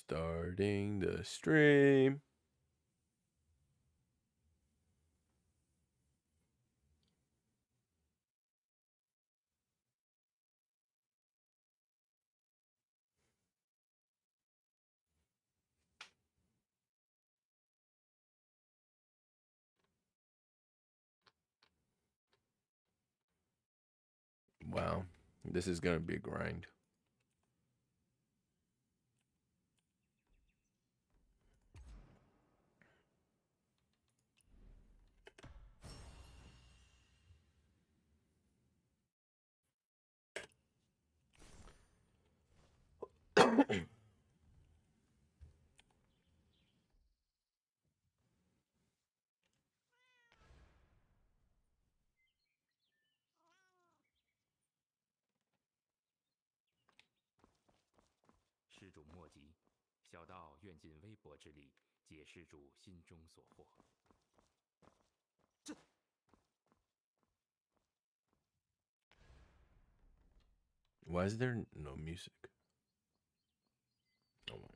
Starting the stream. Wow, this is gonna be a grind. What 施主莫急，小道愿尽微薄之力，解施主心中所惑。Why is there no music? Oh my.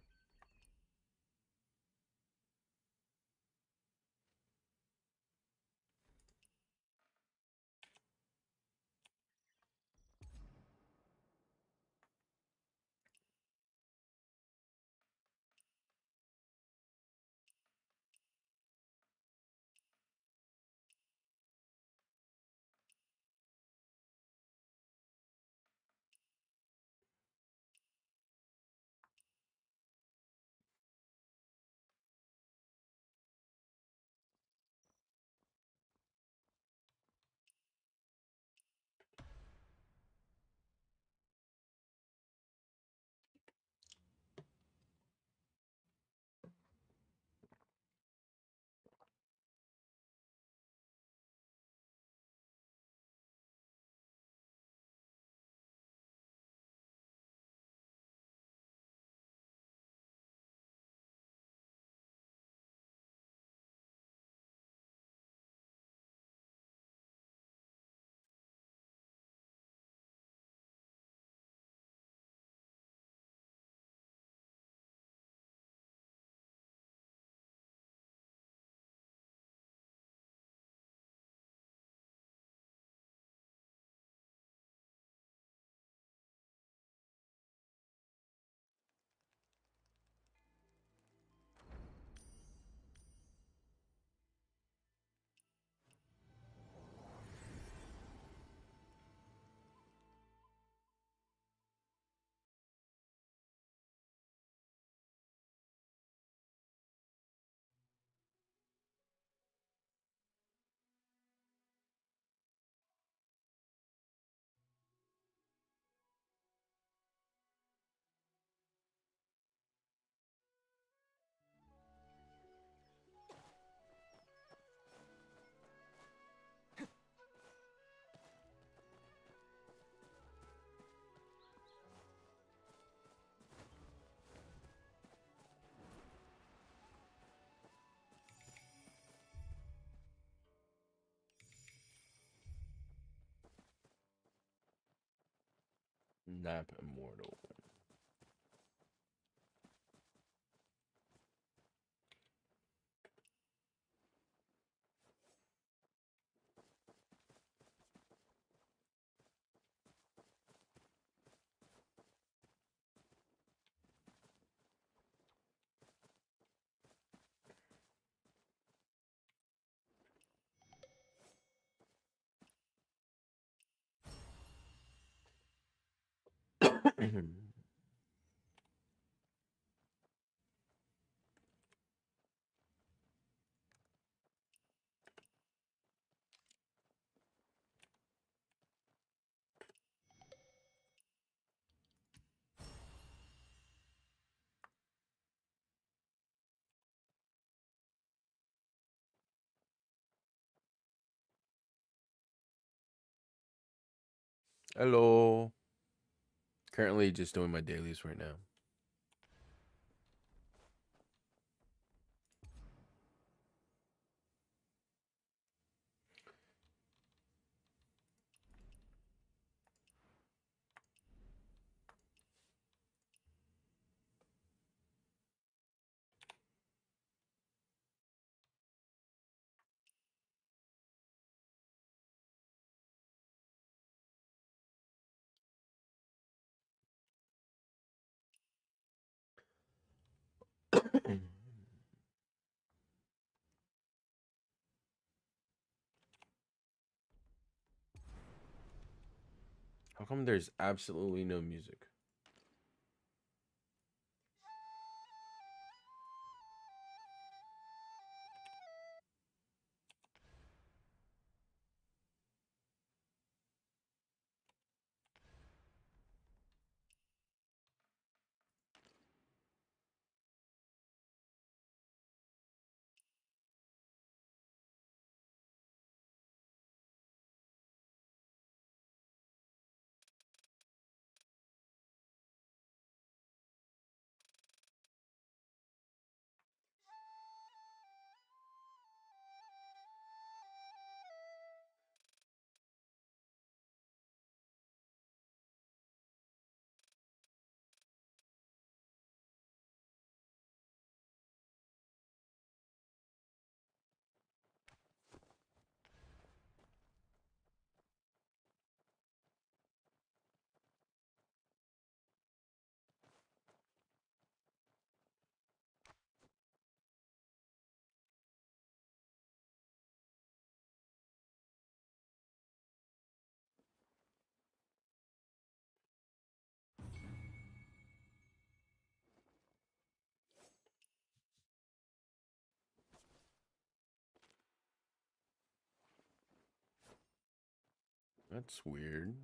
Nap Immortal. Hello. Currently just doing my dailies right now. How come there's absolutely no music? That's weird.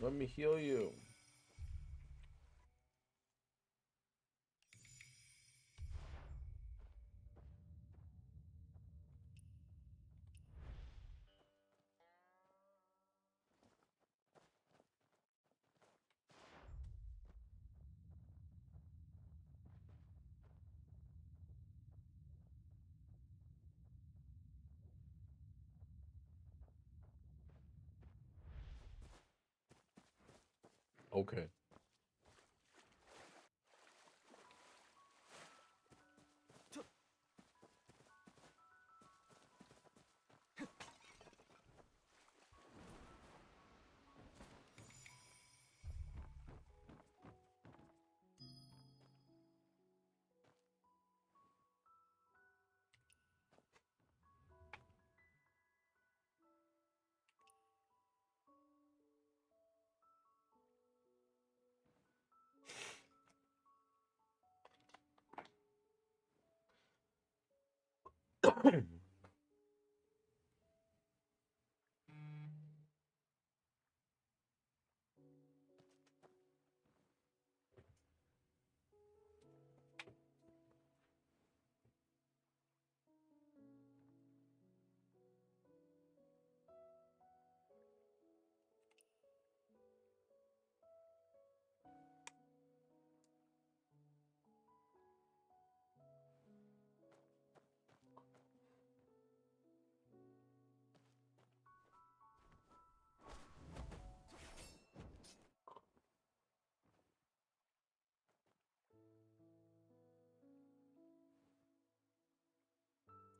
Let me heal you. Okay.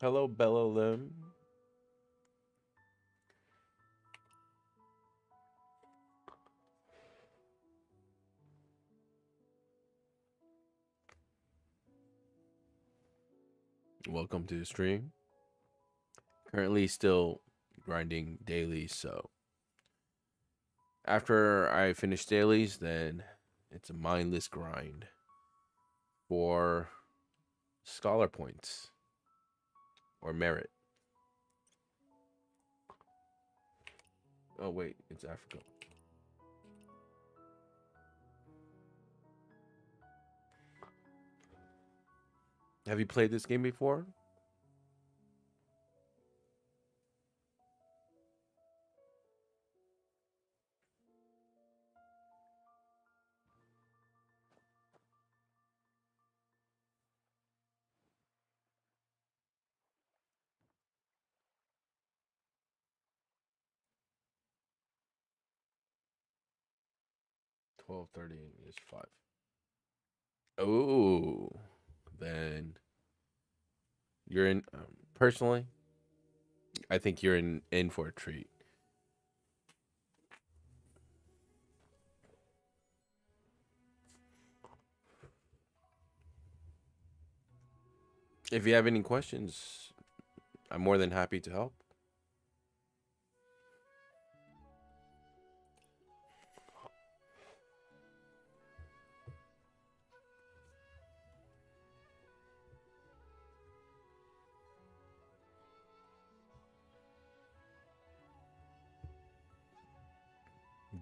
Hello, Bella Lim. Welcome to the stream. Currently still grinding dailies, so after I finish dailies, then it's a mindless grind for scholar points or merit. Oh wait, it's Africa. Have you played this game before? $12.30 is 5. Oh, then you're in. Personally, I think you're in for a treat. If you have any questions, I'm more than happy to help.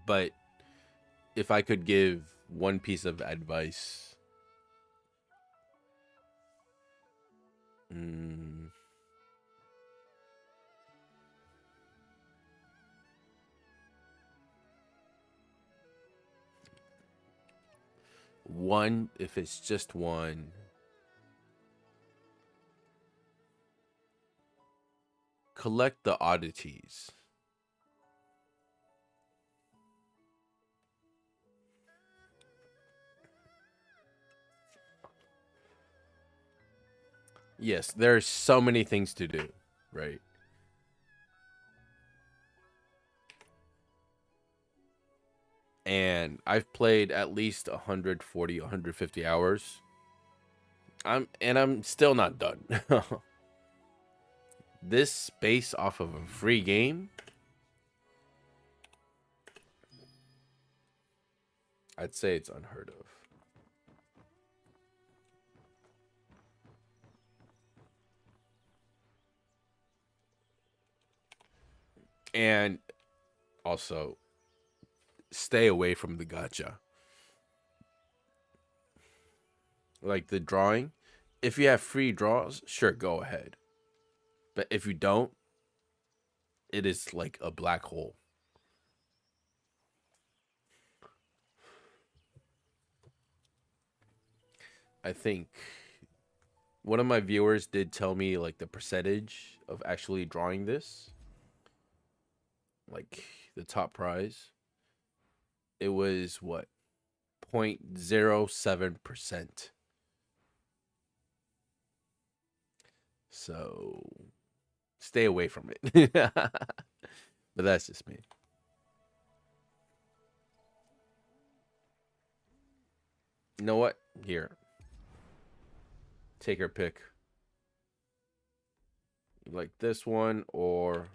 But if I could give one piece of advice, mm, one, if it's just one, collect the oddities. Yes, there's so many things to do, right? And I've played at least 140, 150 hours. I'm still not done. This space off of a free game, I'd say it's unheard of. And also, stay away from the gacha. Like the drawing, if you have free draws, sure, go ahead. But if you don't, it is like a black hole. I think one of my viewers did tell me like the percentage of actually drawing this, like the top prize. it was what 0.07%. So stay away from it. But that's just me. You know what? Here. Take your pick. You like this one or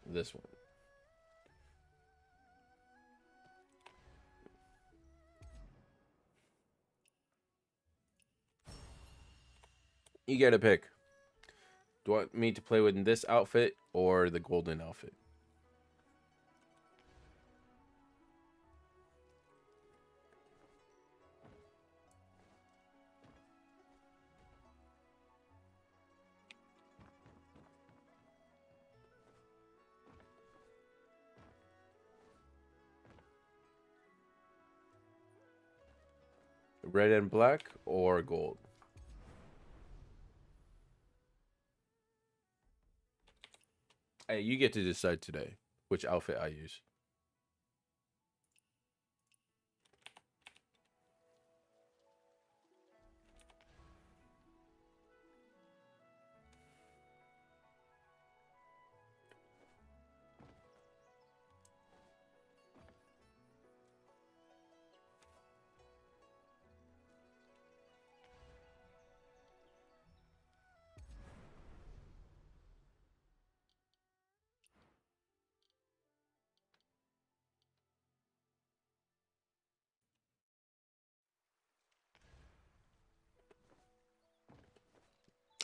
this one? You get a pick. Do you want me to play with this outfit or the golden outfit? Red and black or gold? Hey, you get to decide today which outfit I use.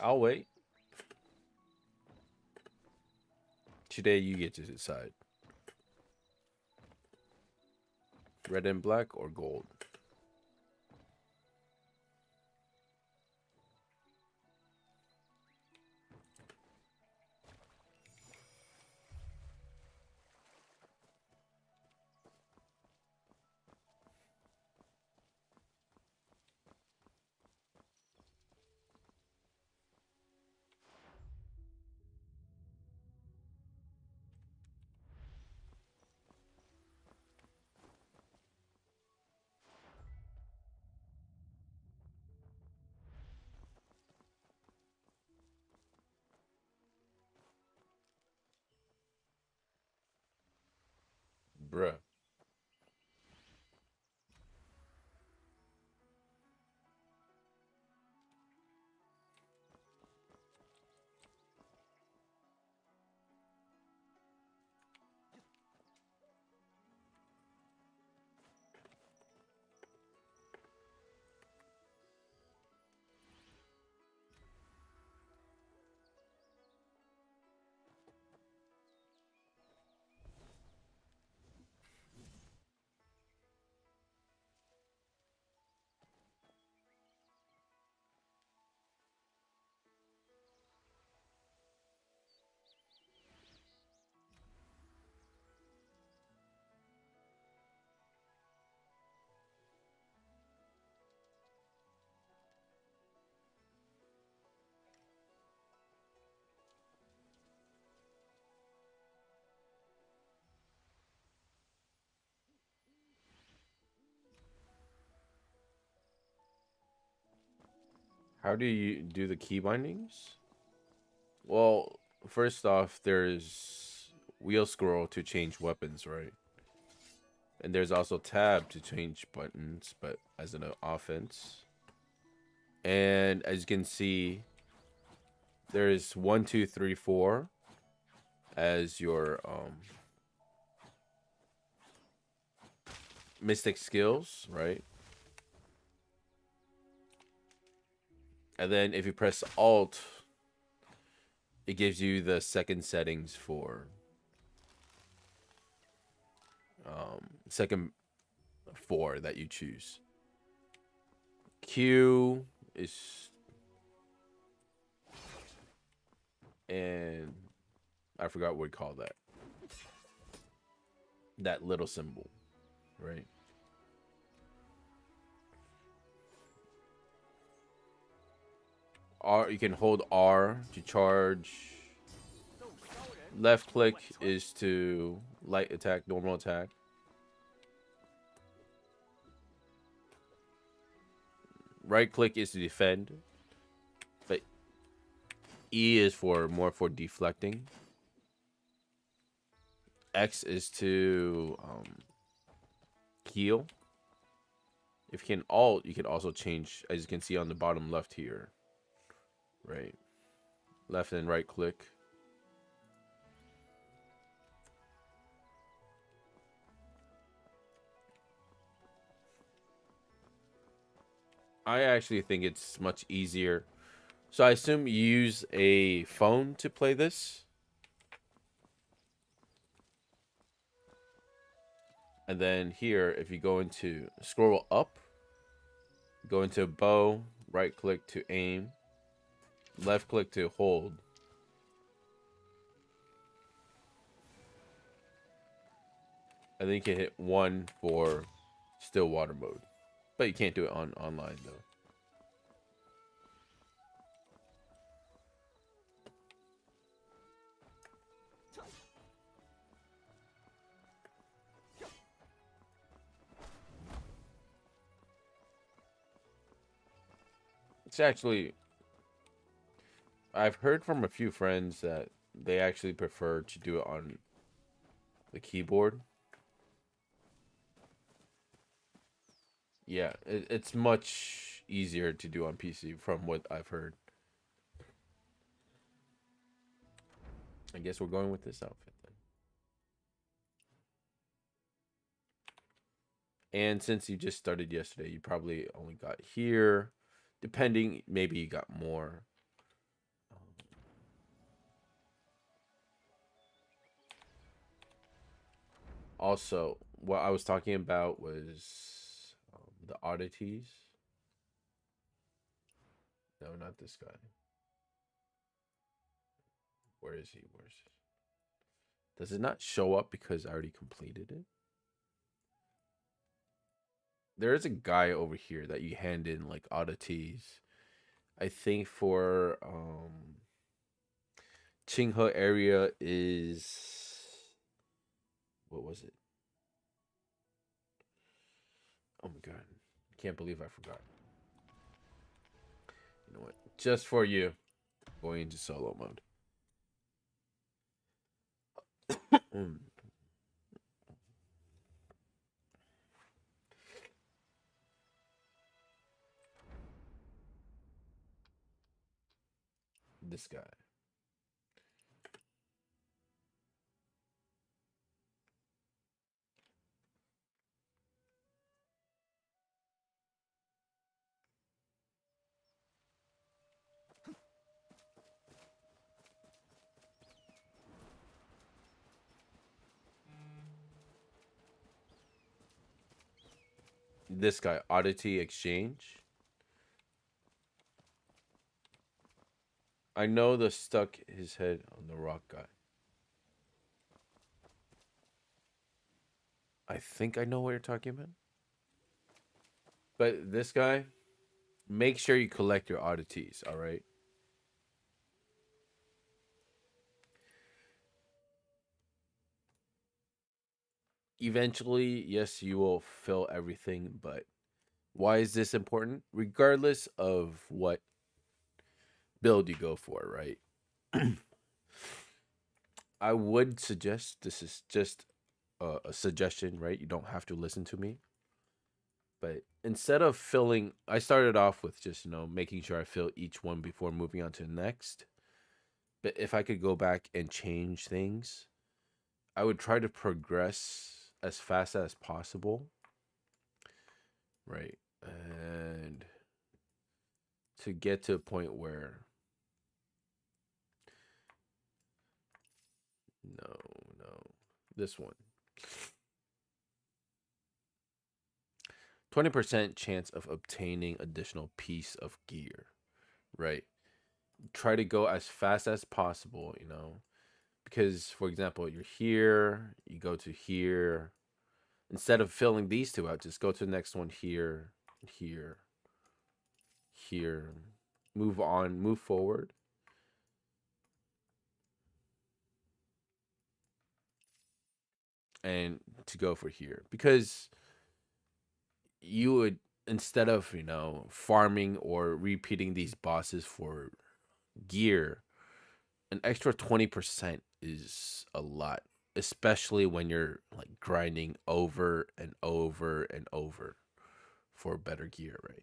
I'll wait. Today you get to decide. Red and black or gold? Bruh. How do you do the key bindings? Well, first off, there's wheel scroll to change weapons, right? And there's also tab to change buttons, but as an offense. And as you can see, there's 1, 2, 3, 4 as your mystic skills, right? And then if you press Alt, it gives you the second settings for second 4 that you choose. Q is, and I forgot what we call that. That little symbol, right? R, you can hold R to charge Left click is to light attack, normal attack. Right click is to defend. But E is for more for deflecting. X is to heal. If you can alt, you can also change, as you can see on the bottom left here. Right. Left and right click. I actually think it's much easier. So I assume you use a phone to play this. And then here, if you go into scroll up, go into bow, right click to aim, left click to hold. And then you can hit 1 for still water mode. But you can't do it online though. It's actually, I've heard from a few friends that they actually prefer to do it on the keyboard. Yeah, it's much easier to do on PC from what I've heard. I guess we're going with this outfit then. And since you just started yesterday, you probably only got here. Depending, maybe you got more. Also, what I was talking about was the oddities. No, not this guy. Where is he? Where's he? Does it not show up because I already completed it? There is a guy over here that you hand in like oddities. I think for Qinghe area is, what was it? Oh my god. Can't believe I forgot. You know what? Just for you. Going into solo mode. This guy. This guy, Oddity Exchange. I know the stuck his head on the rock guy. I think I know what you're talking about. But this guy, make sure you collect your oddities, all right? Eventually, yes, you will fill everything, but why is this important? Regardless of what build you go for, right? I would suggest, this is just a suggestion, right? You don't have to listen to me. But instead of filling, I started off with just, making sure I fill each one before moving on to the next. But if I could go back and change things, I would try to progress as fast as possible. Right. And to get to a point where, no, this one. 20% chance of obtaining additional piece of gear, right? Try to go as fast as possible, because, for example, you're here, you go to here. Instead of filling these two out, just go to the next one here, here, here. Move on, move forward. and to go for here, because you would, instead of farming or repeating these bosses for gear, an extra 20% is a lot, especially when you're like grinding over and over and over for better gear, right?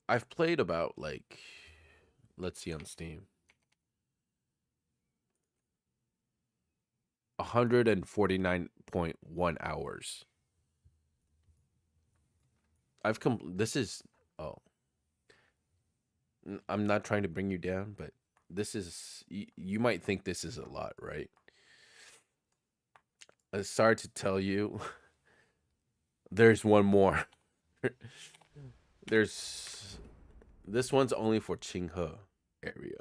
I've played about, like, let's see, on Steam, 149.1 hours. This is, oh, I'm not trying to bring you down, but this is, you might think this is a lot, right? Sorry to tell you, there's one more. There's This one's only for Qinghe area.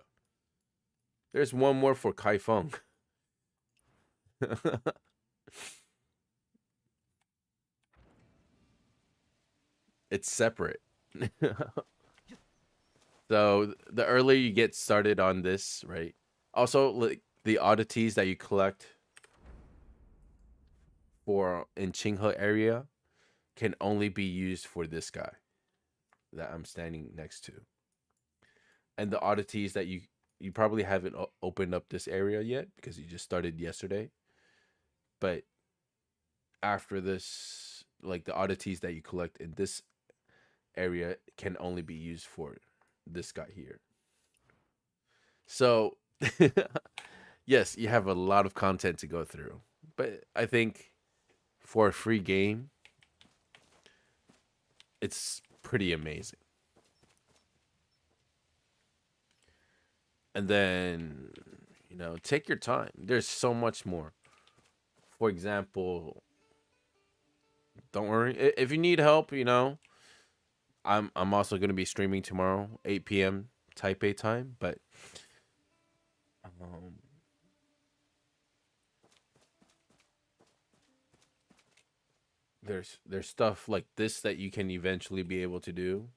There's one more for Kaifeng. It's separate. So the earlier you get started on this, right? Also, like, the oddities that you collect for in Qinghe area can only be used for this guy that I'm standing next to. And the oddities that you probably haven't opened up this area yet because you just started yesterday. But after this, like, the oddities that you collect in this area can only be used for this guy here. So, yes, you have a lot of content to go through. But I think for a free game, it's pretty amazing. And then, take your time. There's so much more. For example, don't worry. If you need help, I'm also going to be streaming tomorrow, 8 p.m. Taipei time, but um, there's stuff like this that you can eventually be able to do.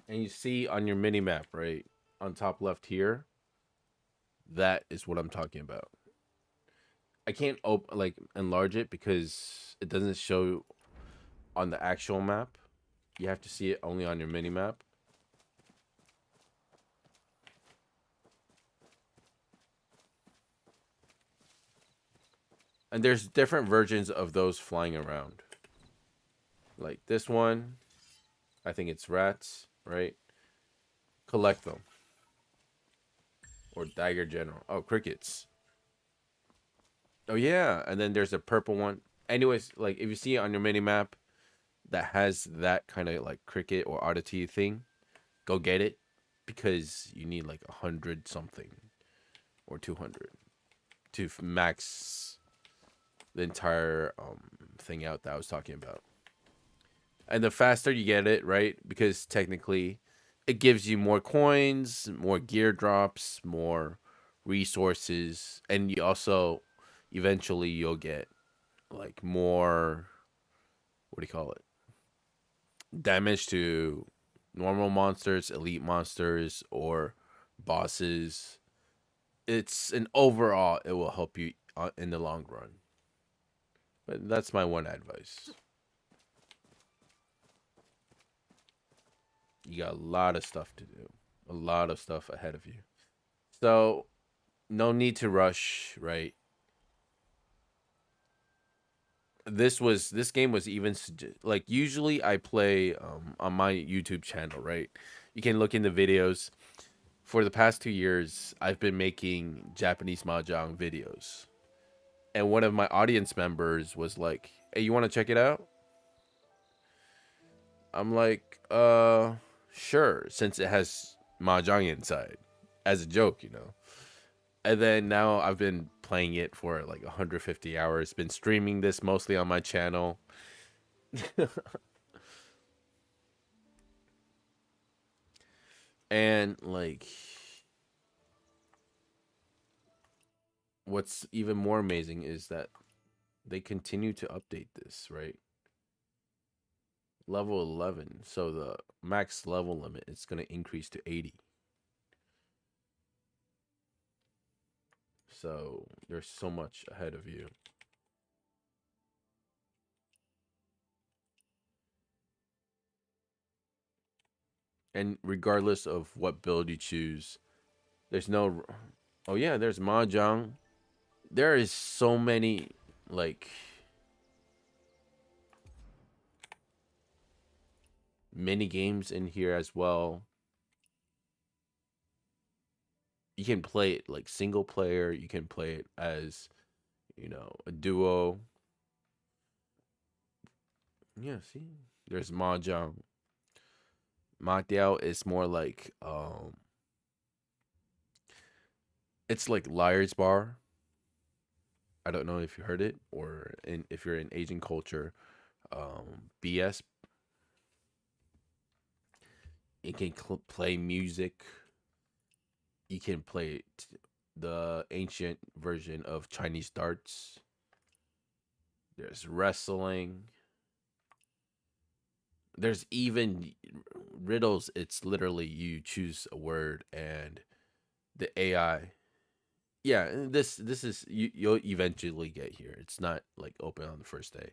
And you see on your mini map, right, on top left here, that is what I'm talking about. I can't enlarge it because it doesn't show on the actual map. You have to see it only on your mini map. And there's different versions of those flying around. Like this one, I think it's rats, right? Collect them. Or Dagger General. Oh, crickets. Oh, yeah. And then there's a purple one. Anyways, like, if you see it on your mini map that has that kind of like cricket or oddity thing, go get it, because you need like 100 something or 200 to max the entire thing out that I was talking about. And the faster you get it, right? Because technically it gives you more coins, more gear drops, more resources, and you also eventually you'll get like more, what do you call it? Damage to normal monsters, elite monsters, or bosses. It's an overall, it will help you in the long run. But that's my one advice. You got a lot of stuff to do, a lot of stuff ahead of you. So, no need to rush, right? This game was even like, usually I play on my YouTube channel, right? You can look in the videos. For the past 2 years, I've been making Japanese mahjong videos. And one of my audience members was like, Hey, you want to check it out? I'm like, sure, since it has mahjong inside, as a joke, you know. And then now I've been playing it for like 150 hours. Been streaming this mostly on my channel. And like, what's even more amazing is that they continue to update this, right? Level 11. So the max level limit is going to increase to 80. So there's so much ahead of you. And regardless of what build you choose, there's no. Oh, yeah, there's Mahjong. There is so many, like, mini games in here as well. You can play it like single player, you can play it as, you know, a duo. Yeah, see, there's Mahjong. Mahdiao is more like it's like Liar's Bar. I don't know if you heard it or if you're in Asian culture, BS. You can play music. You can play the ancient version of Chinese darts. There's wrestling. There's even riddles. It's literally you choose a word and the AI. Yeah, this is you'll eventually get here. It's not like open on the first day.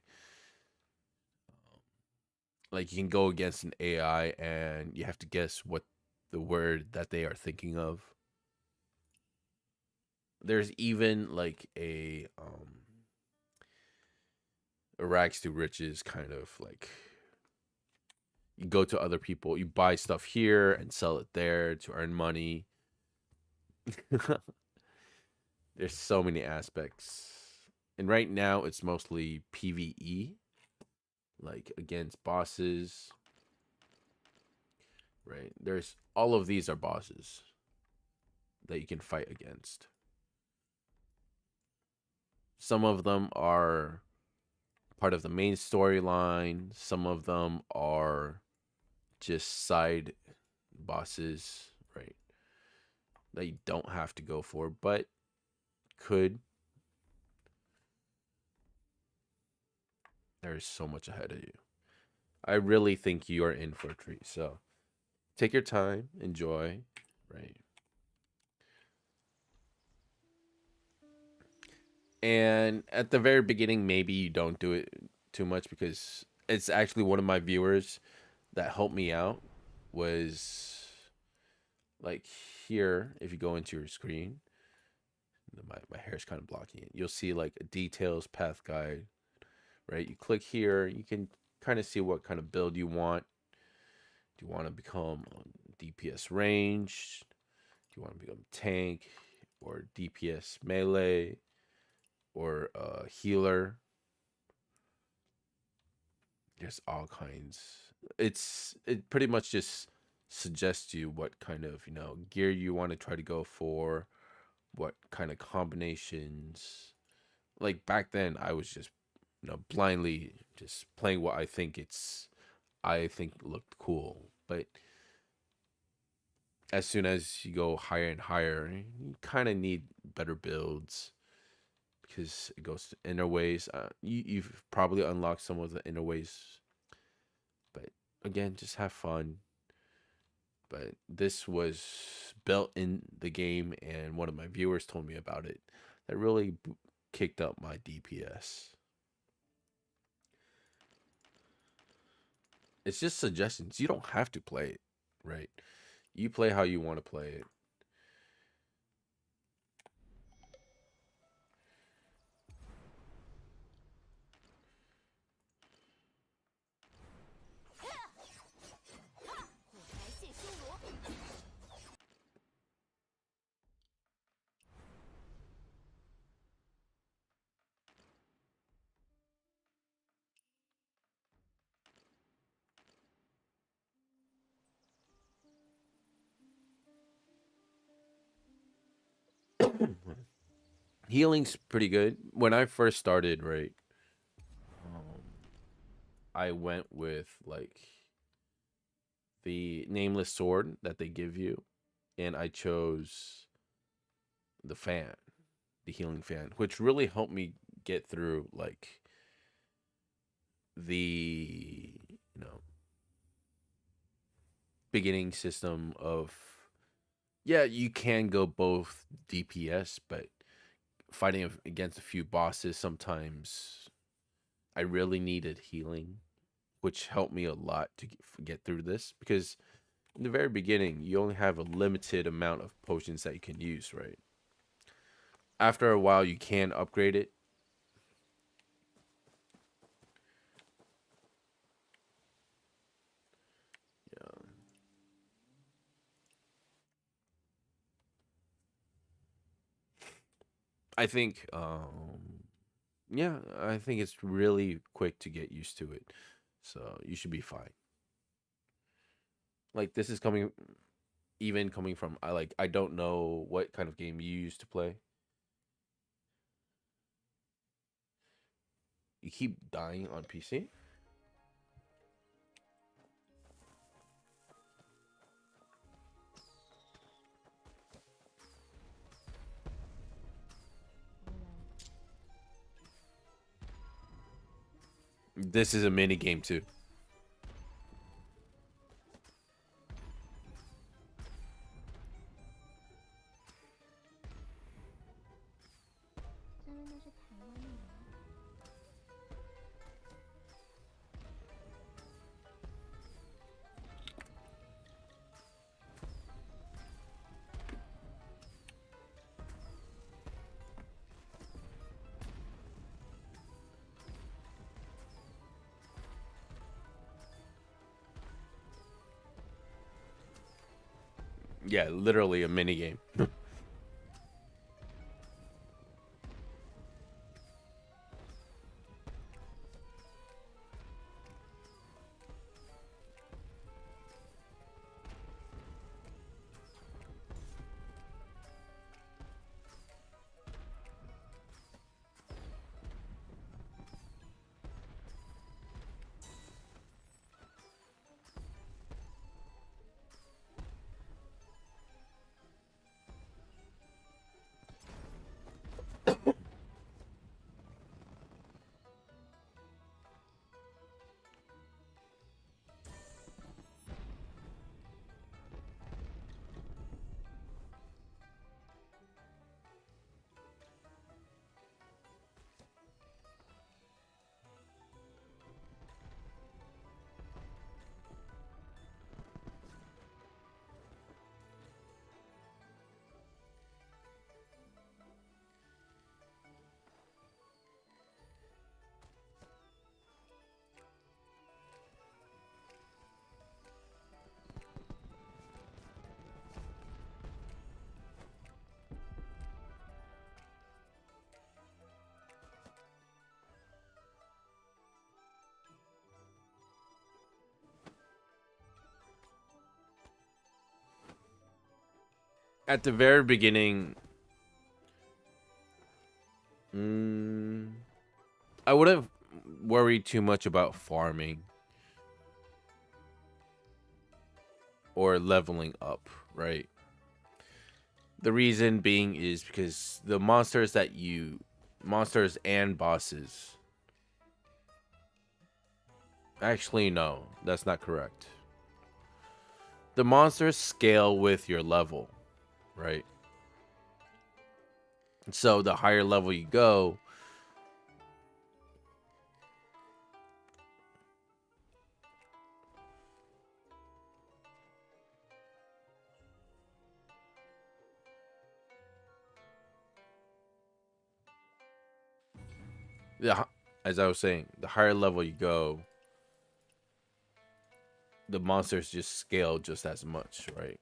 Like you can go against an AI and you have to guess what the word that they are thinking of. There's even like a rags to riches kind of like you go to other people, you buy stuff here and sell it there to earn money. There's so many aspects. And right now it's mostly PvE, like against bosses, right? There's all of these are bosses that you can fight against. Some of them are part of the main storyline, some of them are just side bosses, right? That you don't have to go for, but could. There's so much ahead of you. I really think you are in for a treat. So take your time, enjoy, right? And at the very beginning, maybe you don't do it too much because it's actually one of my viewers that helped me out was like here. If you go into your screen, my hair's kind of blocking it. You'll see like a details path guide, right? You click here, you can kind of see what kind of build you want. Do you want to become DPS range? Do you want to become tank or DPS melee or healer? There's all kinds. It pretty much just suggests you what kind of gear you want to try to go for, what kind of combinations. Like back then, I was just blindly just playing what I think looked cool, but as soon as you go higher and higher, you kind of need better builds because it goes to inner ways. You've probably unlocked some of the inner ways, but again, just have fun. But this was built in the game, and one of my viewers told me about it. That really kicked up my DPS. It's just suggestions. You don't have to play it, right? You play how you want to play it. Healing's pretty good. When I first started, right, um, I went with like the nameless sword that they give you, and I chose the fan, the healing fan, which really helped me get through like the beginning system of, yeah, you can go both DPS, but fighting against a few bosses sometimes I really needed healing, which helped me a lot to get through this, because in the very beginning you only have a limited amount of potions that you can use, right? After a while you can upgrade it. Yeah. I think yeah, I think it's really quick to get used to it. So you should be fine. Like this is coming even coming from, I don't know what kind of game you used to play. You keep dying on PC? This is a mini game too. Yeah, literally a mini game. At the very beginning, I wouldn't worry too much about farming or leveling up, right? The reason being is because the monsters and bosses. Actually, no, that's not correct. The monsters scale with your level, right? So the higher level you go, the, as I was saying, the higher level you go, the monsters just scale just as much, right?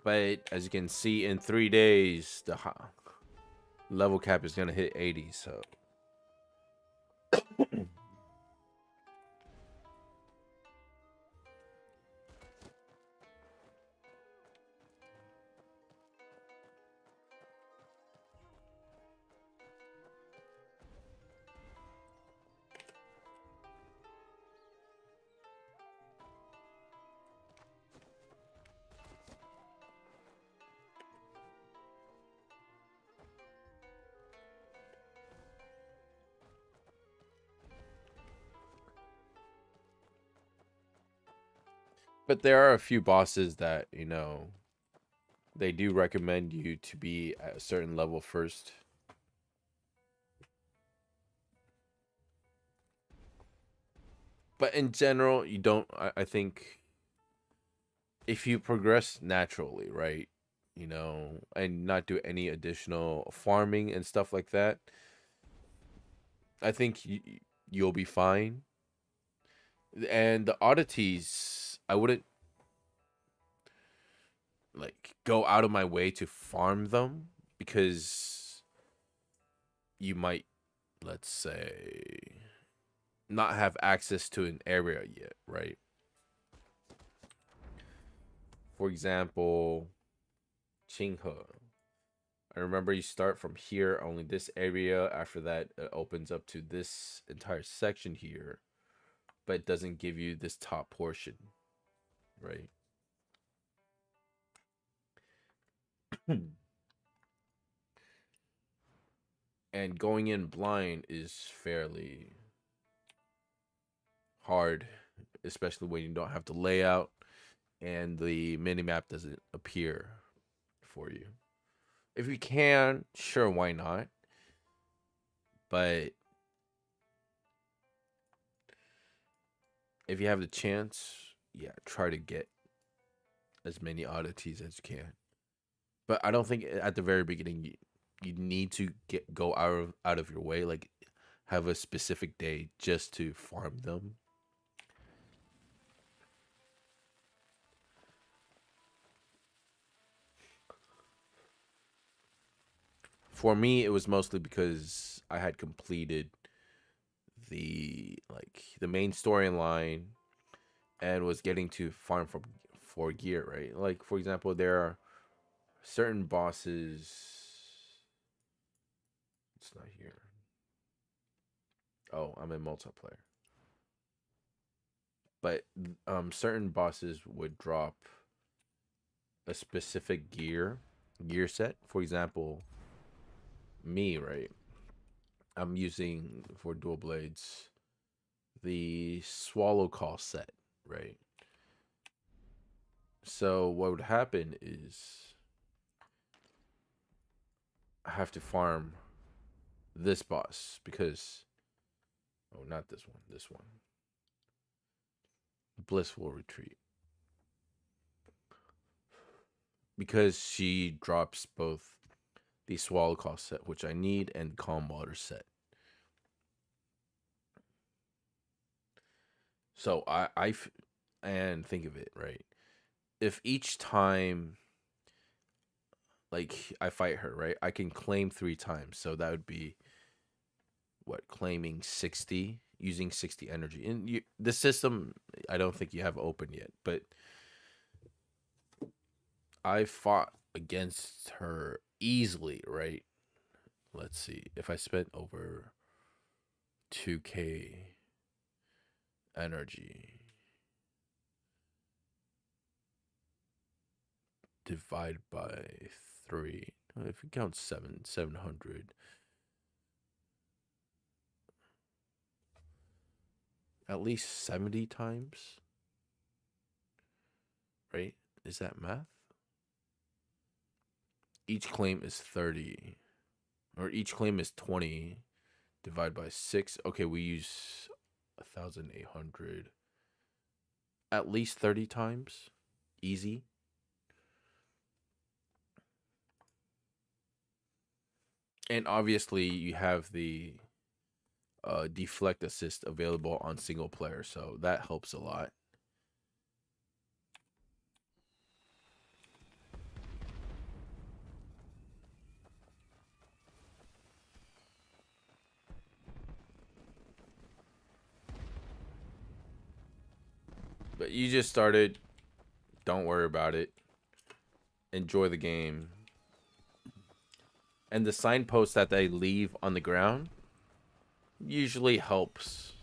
But as you can see, in 3 days, the level cap is gonna hit 80. So But there are a few bosses that, they do recommend you to be at a certain level first. But in general, you don't. I think if you progress naturally, right? And not do any additional farming and stuff like that, I think you'll be fine. And the oddities, I wouldn't like go out of my way to farm them because you might, let's say, not have access to an area yet, right? For example, Qinghe. I remember you start from here, only this area. After that, it opens up to this entire section here, but it doesn't give you this top portion, right? And going in blind is fairly hard, especially when you don't have the layout and the minimap doesn't appear for you. If you can, sure, why not? But if you have the chance, yeah, try to get as many oddities as you can. But I don't think at the very beginning you need to go out of your way, like have a specific day just to farm them. For me, it was mostly because I had completed the main storyline and was getting to farm for gear, right? Like for example, there are certain bosses. It's not here. Oh, I'm in multiplayer. But certain bosses would drop a specific gear set. For example, me, right? I'm using for dual blades the swallow call set, right? So what would happen is I have to farm this boss because not this one. Blissful Retreat. Because she drops both the swallow call set, which I need, and calm water set. So and think of it, right? If each time like I fight her, right, I can claim 3 times. So that would be what, claiming 60, using 60 energy. And the system, I don't think you have open yet, but I fought against her easily, right? Let's see. If I spent over 2k energy, divide by 3. If you count 700. At least 70 times, right? Is that math? Each claim is 30, or each claim is 20. Divide by 6. Okay, we use 1,800. At least 30 times, easy. And obviously, you have the deflect assist available on single player, so that helps a lot. But you just started. Don't worry about it. Enjoy the game. And the signpost that they leave on the ground usually helps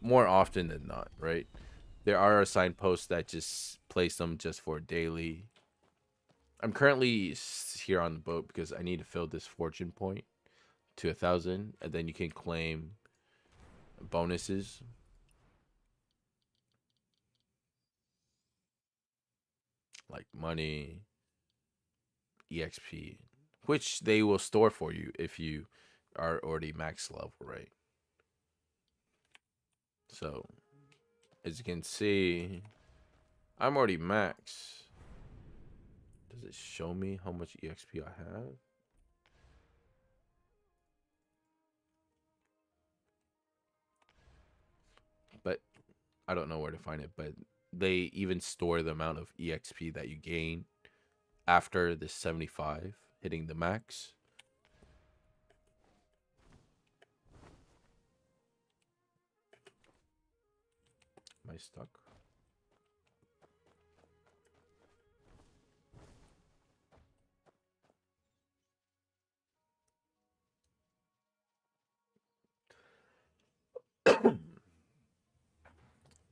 more often than not, right? There are signposts that just place them just for daily. I'm currently here on the boat because I need to fill this fortune point to 1,000, and then you can claim bonuses. like money, EXP, which they will store for you if you are already max level, right? So, as you can see, I'm already max. Does it show me how much EXP I have? But I don't know where to find it. But they even store the amount of EXP that you gain after the 75 hitting the max. Am I stuck?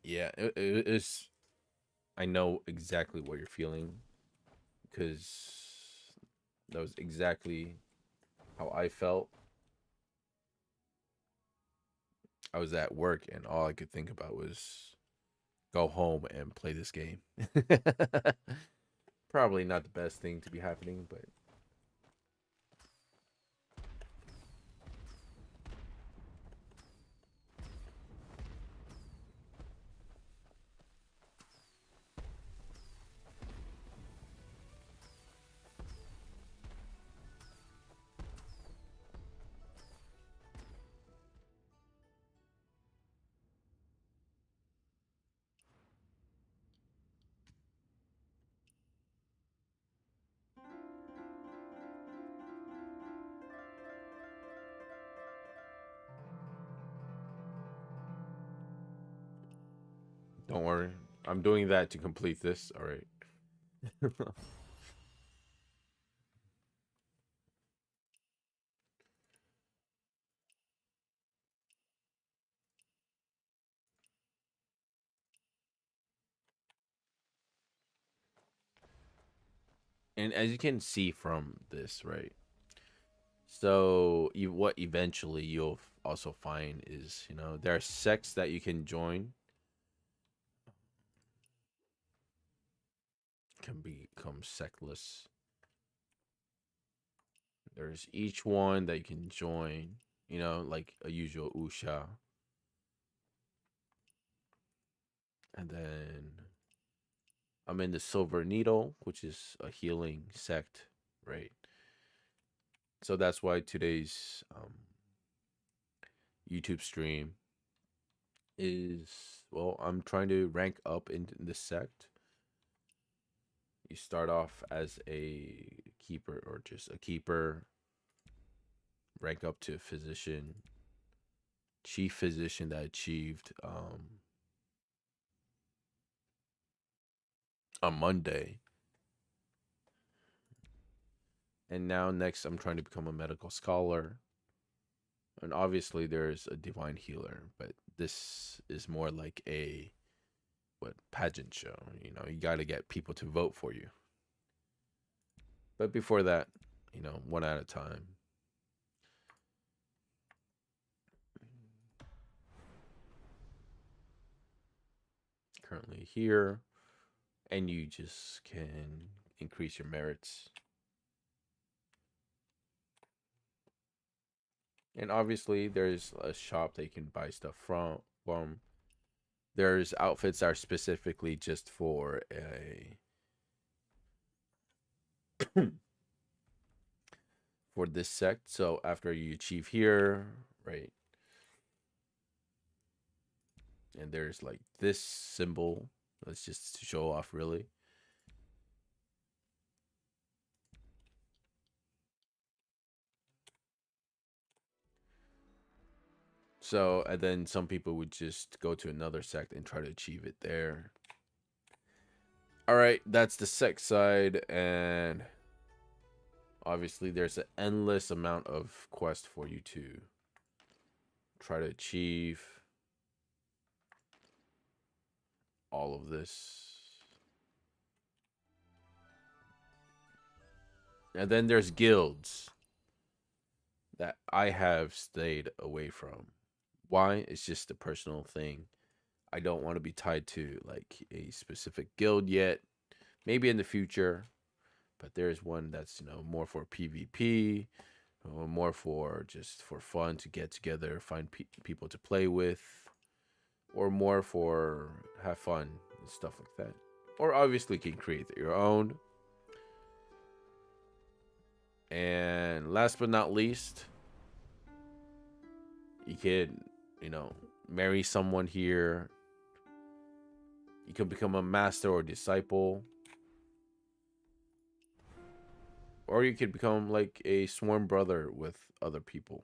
Yeah, it's. I know exactly what you're feeling because that was exactly how I felt. I was at work and all I could think about was go home and play this game. Probably not the best thing to be happening, but don't worry. I'm doing that to complete this. All right. And as you can see from this, right? So what eventually you'll also find is, there are sects that you can join, can become sectless. There's each one that you can join, like a usual Usha. And then I'm in the Silver Needle, which is a healing sect, right? So that's why today's YouTube stream is, well, I'm trying to rank up in the sect. You start off as a keeper or just a keeper, rank up to physician, chief physician that achieved on Monday. And now next I'm trying to become a medical scholar. And obviously there's a divine healer, but this is more like a pageant show. You got to get people to vote for you. But before that, one at a time. Currently here, and you just can increase your merits. And obviously, there's a shop that you can buy stuff from. There's outfits that are specifically just for for this sect. So after you achieve here, right? And there's like this symbol. That's just to show off, really. So, and then some people would just go to another sect and try to achieve it there. All right, that's the sect side, and obviously there's an endless amount of quest for you to try to achieve all of this. And then there's guilds that I have stayed away from. Why? It's just a personal thing. I don't want to be tied to like a specific guild yet maybe in the future, but there's one that's more for PvP, or more for just for fun to get together, find people to play with, or more for have fun and stuff like that. Or obviously can create your own. And last but not least, you could, marry someone here. You could become a master or disciple. Or you could become like a sworn brother with other people.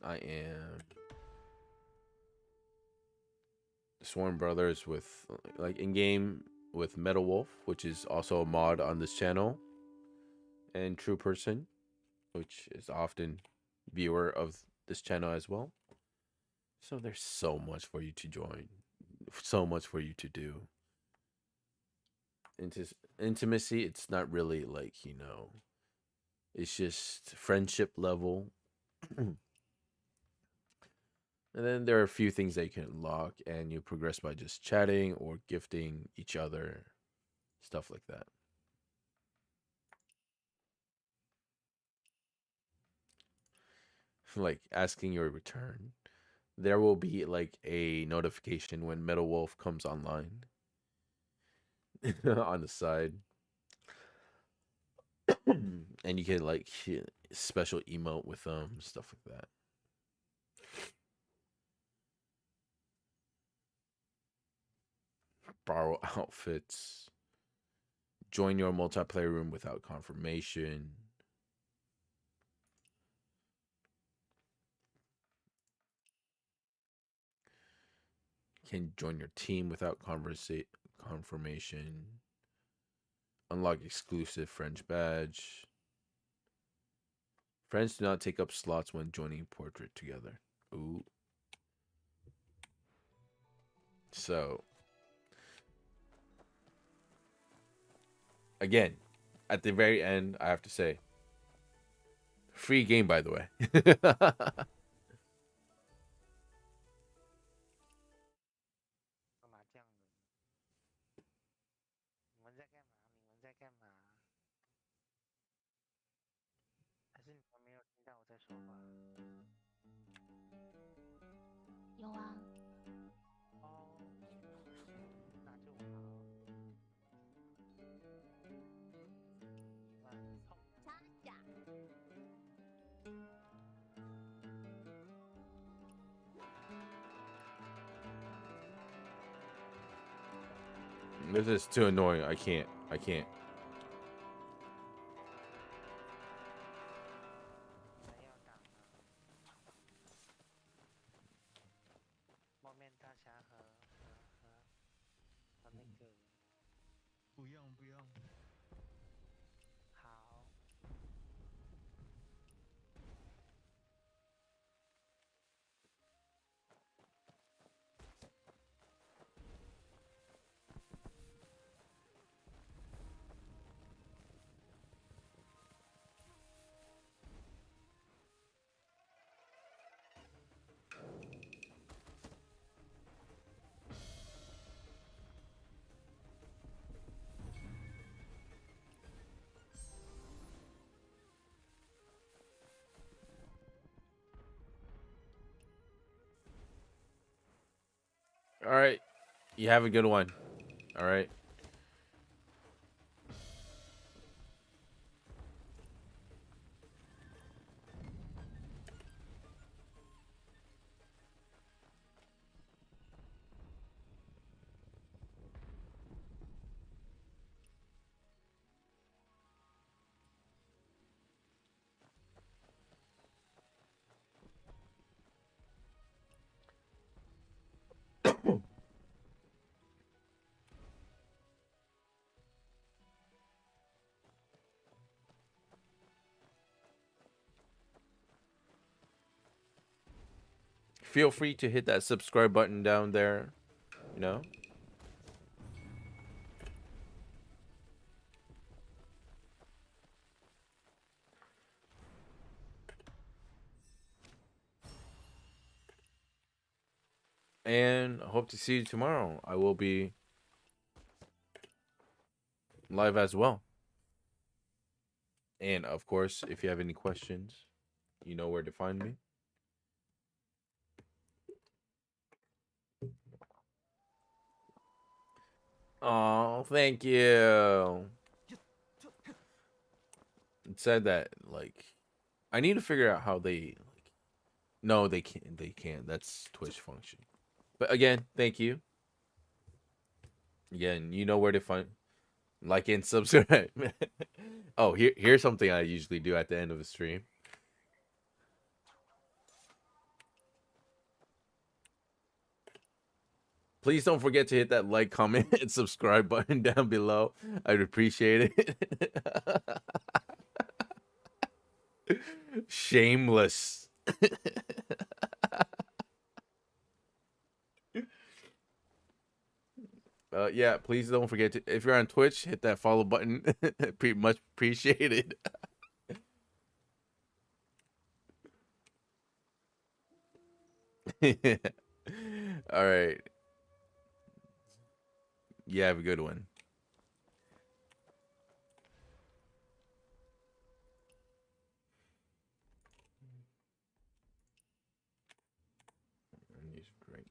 I am sworn brothers with like in game with Metal Wolf, which is also a mod on this channel, and True Person, which is often viewer of this channel as well. So there's so much for you to join, so much for you to do. Intimacy, it's not really like, it's just friendship level. And then there are a few things that you can unlock, and you progress by just chatting or gifting each other, stuff like that. Like asking your return. There will be like a notification when Metal Wolf comes online on the side. And you can like special emote with them, stuff like that. Borrow outfits. Join your multiplayer room without confirmation. Can join your team without confirmation. Unlock exclusive French badge. Friends do not take up slots when joining portrait together. Ooh. So, again, at the very end, I have to say, free game, by the way. 干嘛这样子？你们在干嘛？你们在干嘛？还是你们没有听到我在说话？有啊，哦，那就好。你们痛擦呀！This is too annoying. I can't. I can't. 你们要打吗？冒面大侠和那个不用不用，好。All right. You have a good one. All right. Feel free to hit that subscribe button down there. You know. And hope to see you tomorrow. I will be live as well. And of course, if you have any questions, you know where to find me. Oh, thank you. It said that like I need to figure out how they like no, they can't. They can't. That's Twitch function. But again, thank you. Again, you know where to find like and subscribe. Oh, here's something I usually do at the end of a stream. Please don't forget to hit that like, comment, and subscribe button down below. I'd appreciate it. Shameless. Yeah, please don't forget to, if you're on Twitch, hit that follow button. Pretty much appreciated. All right. Yeah, have a good one. I need a drink.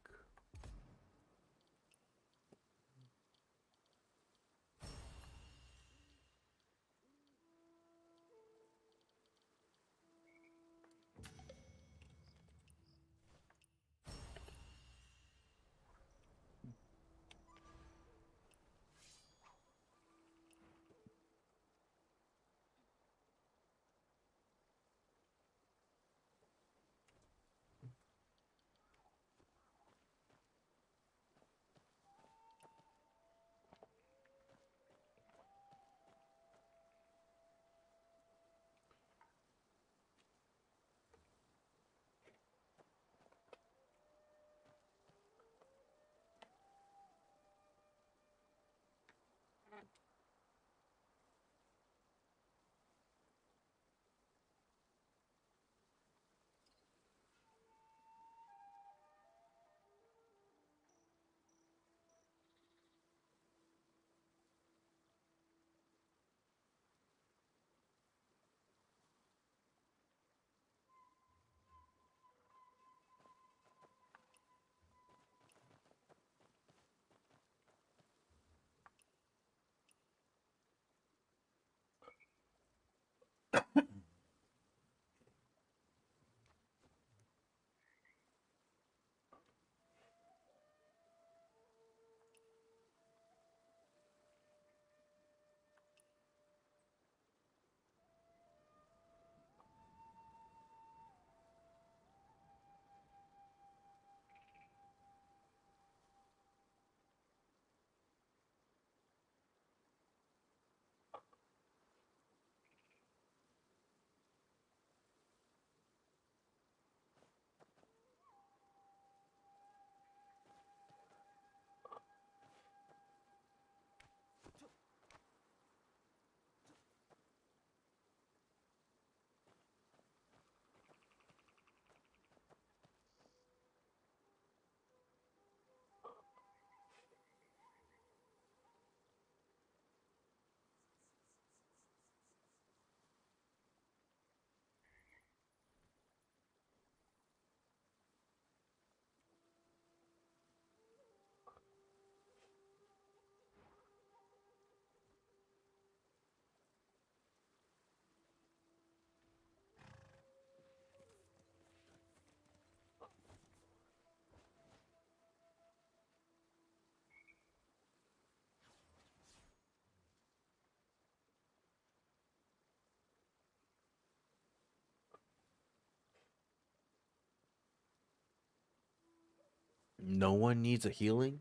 No one needs a healing?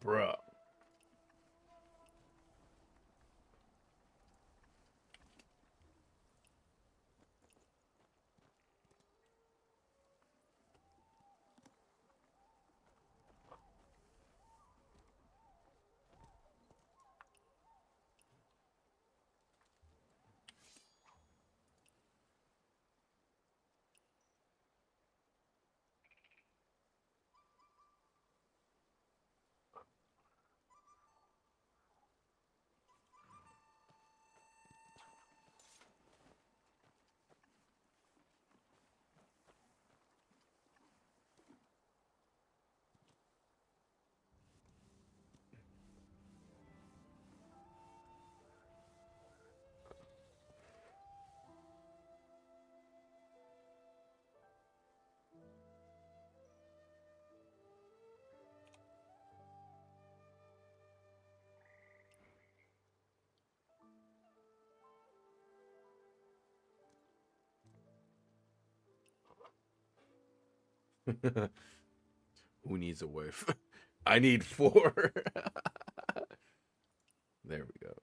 Bruh. Who needs a wife? I need 4. There we go.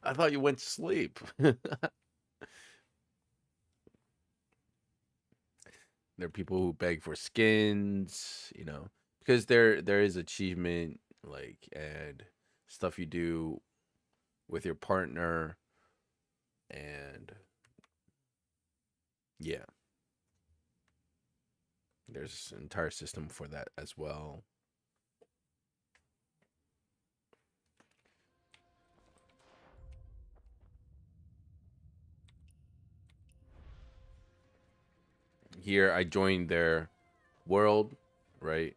I thought you went to sleep. There are people who beg for skins, because there is achievement like and stuff you do with your partner, and yeah, there's an entire system for that as well. Here I joined their world, right?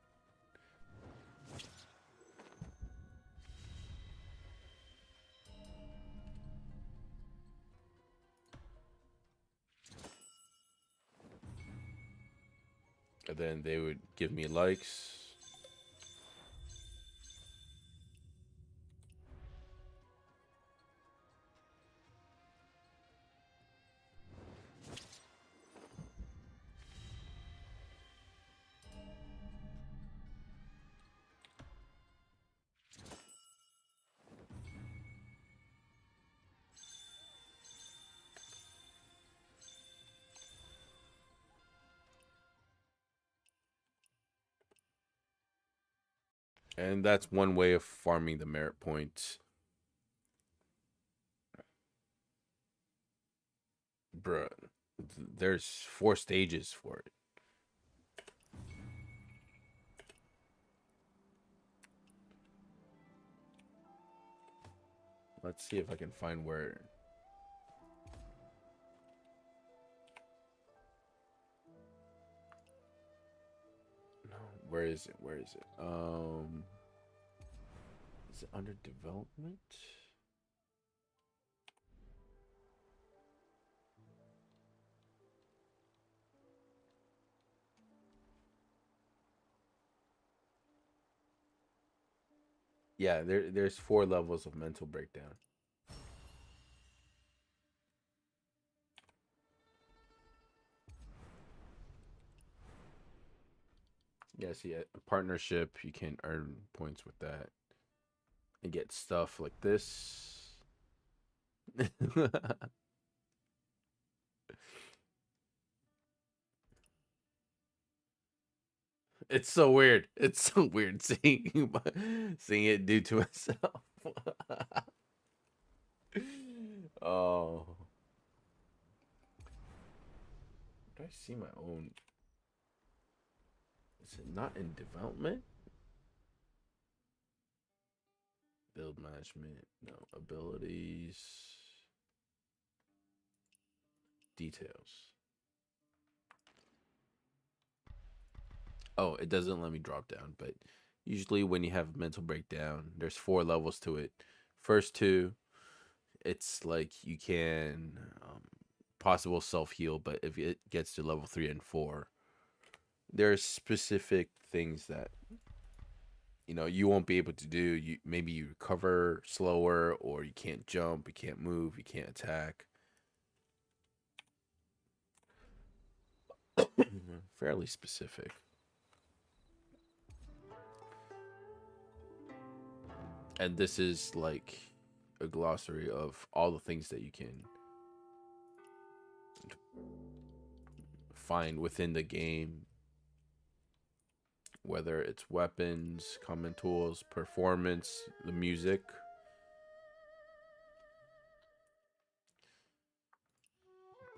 And then they would give me likes. And that's one way of farming the merit points. Bruh, there's 4 stages for it. Let's see if I can find where. No, where is it? Where is it? Is it under development? Yeah, there's 4 levels of mental breakdown. Yeah, see, a partnership, you can earn points with that and get stuff like this. It's so weird. It's so weird seeing it do to itself. Oh. Do I see my own? Is it not in development? Build management, no. Abilities. Details. Oh, it doesn't let me drop down, but usually when you have mental breakdown, there's 4 levels to it. First 2, it's like you can possible self-heal, but if it gets to level 3 and 4, there's specific things that you won't be able to do. Maybe you recover slower, or you can't jump, you can't move, you can't attack. Fairly specific. And this is like a glossary of all the things that you can find within the game, whether it's weapons, common tools, performance, the music.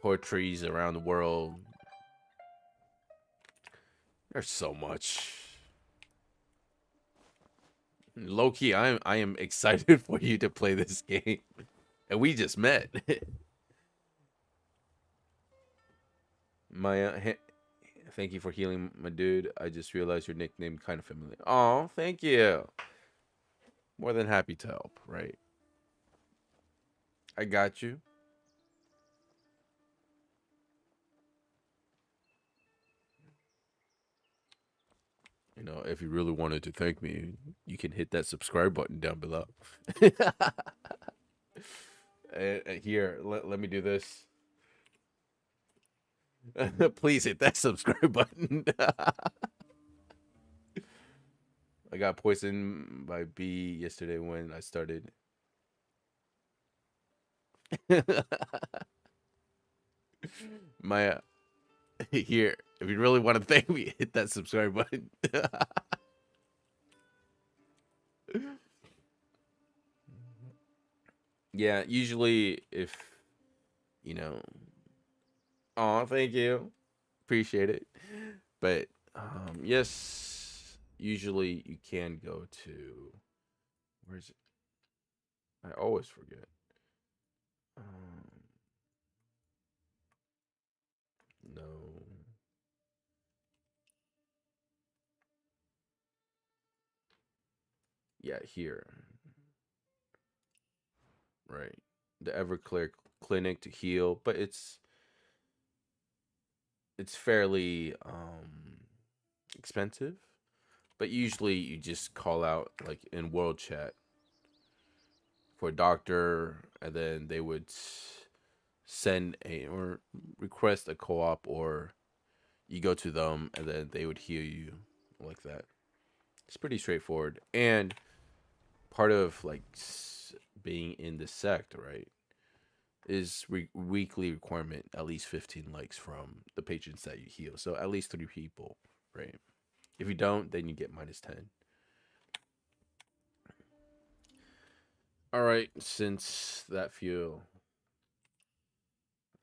Poetries around the world. There's so much. Low-key, I am excited for you to play this game. And we just met. Maya, thank you for healing, my dude. I just realized your nickname kind of familiar. Oh, thank you. More than happy to help, right? I got you. You know, if you really wanted to thank me, you can hit that subscribe button down below. And here, let me do this. Please hit that subscribe button. I got poisoned by bee yesterday when I started. My here, if you really want to thank me, hit that subscribe button. Yeah, usually if you know, oh, thank you, appreciate it. But yes, usually you can go to where is it? I always forget. No. Yeah, here. Right. The Everclear Clinic to heal, but it's fairly expensive. But usually you just call out like in world chat for a doctor, and then they would send a or request a co-op, or you go to them and then they would heal you like that. It's pretty straightforward. And part of like being in the sect, right, is weekly requirement at least 15 likes from the patrons that you heal. So at least 3 people, right? If you don't, then you get -10. All right, since that fuel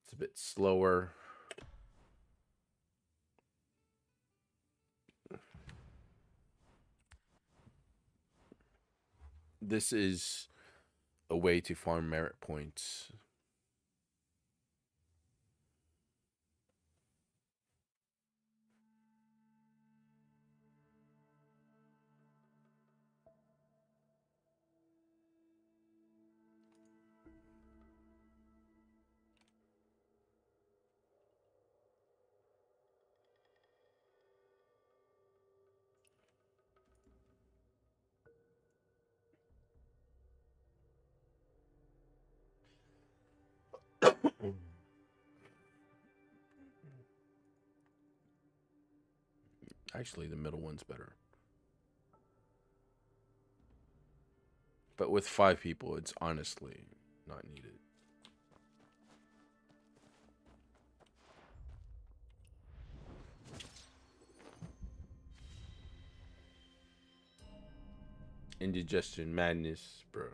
it's a bit slower. This is a way to farm merit points. Actually, the middle one's better. But with 5 people, it's honestly not needed. Indigestion madness, bro.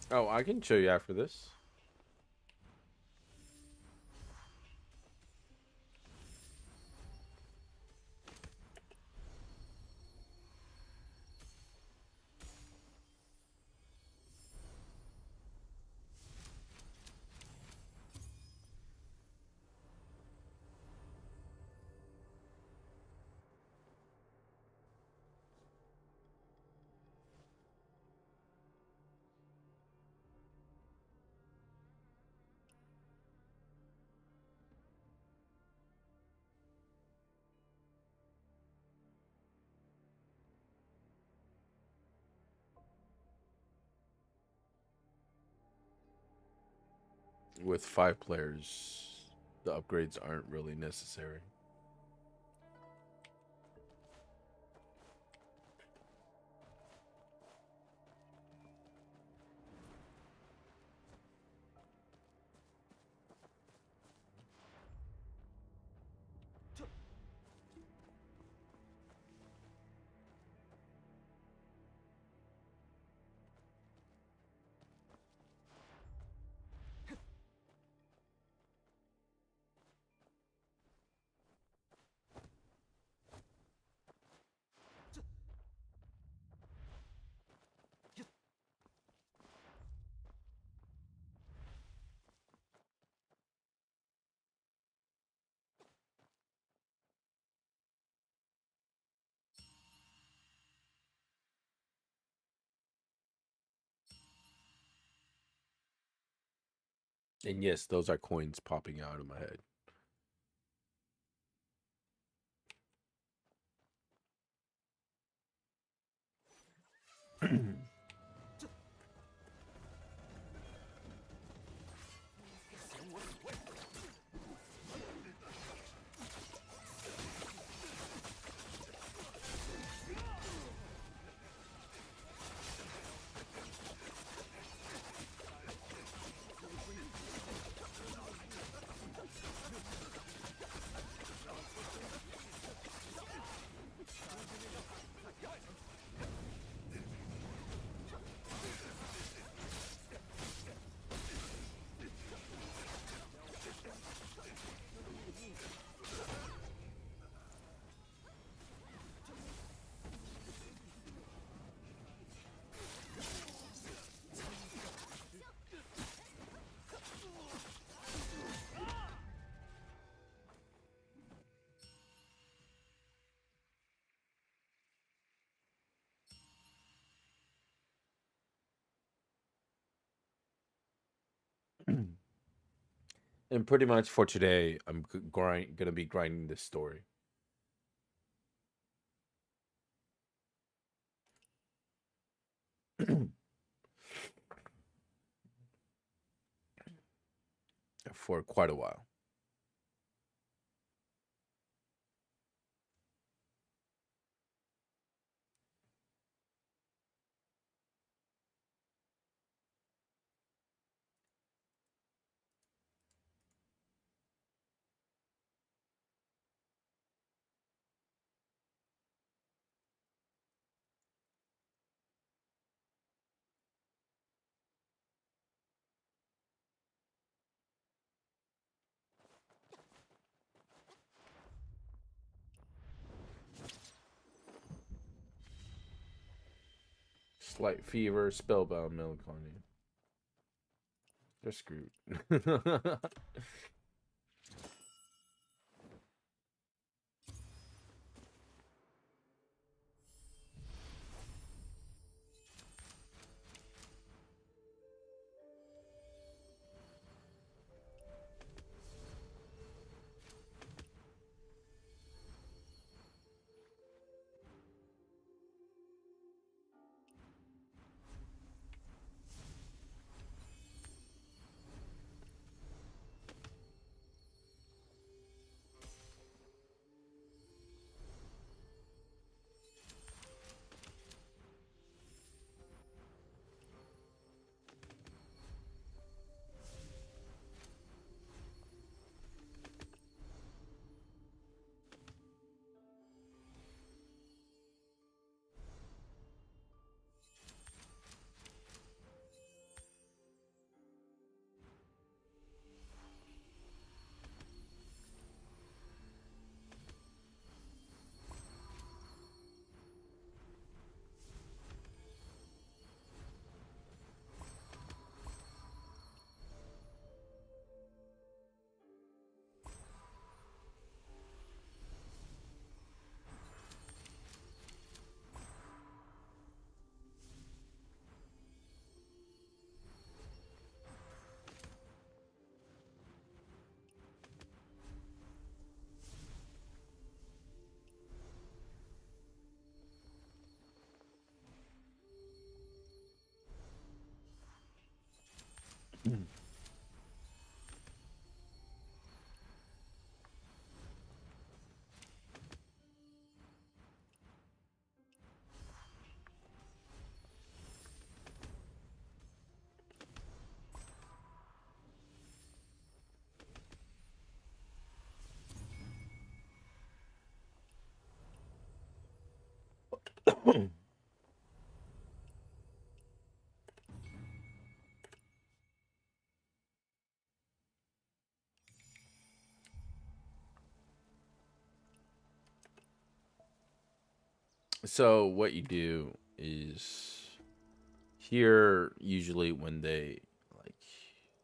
Oh, I can show you after this. with 5 players, the upgrades aren't really necessary. And yes, those are coins popping out of my head. And pretty much for today, I'm gonna be grinding this story. For quite a while. Slight fever, spellbound, melancholy. They're screwed. So what you do is here usually when they like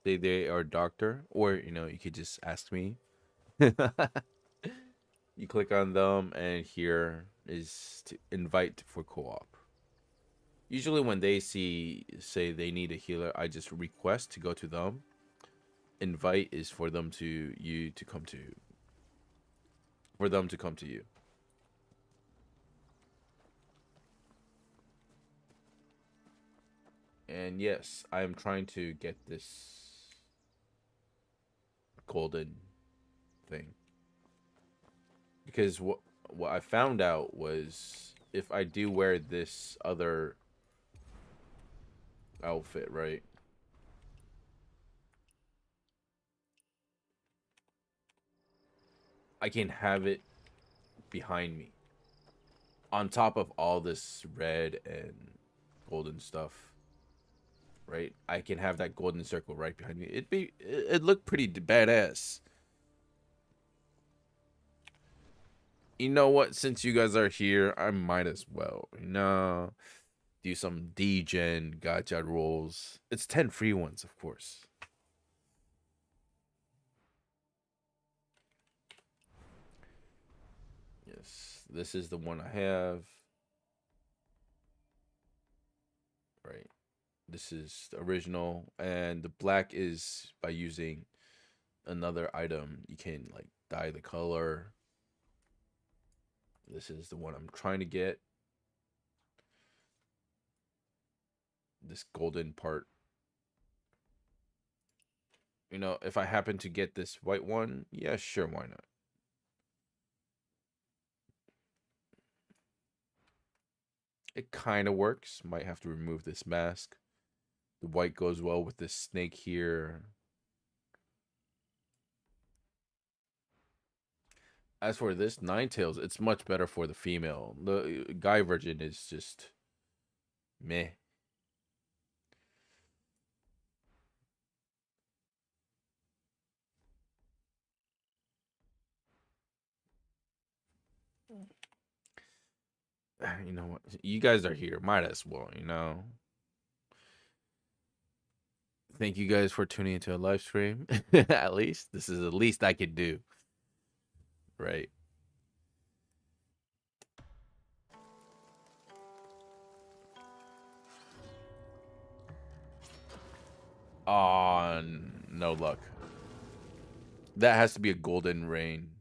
they are doctor, or you could just ask me. You click on them, and here is to invite for co-op. Usually when they say they need a healer, I just request to go to them. Invite is for them to come to you. And yes, I am trying to get this golden thing, because what I found out was if I do wear this other outfit, right? I can have it behind me on top of all this red and golden stuff, right? I can have that golden circle right behind me. It look pretty badass. You know what? Since you guys are here, I might as well, do some degen gacha rolls. It's 10 free ones, of course. Yes, this is the one I have. Right. This is the original, and the black is by using another item. You can like dye the color. This is the one I'm trying to get. This golden part. If I happen to get this white one, yeah, sure, why not? It kind of works. Might have to remove this mask. The white goes well with this snake here. As for this Ninetales, it's much better for the female. The guy version is just meh. You know what? You guys are here. Might as well, Thank you guys for tuning into a live stream. At least. This is the least I could do. Right. On no luck. That has to be a golden rain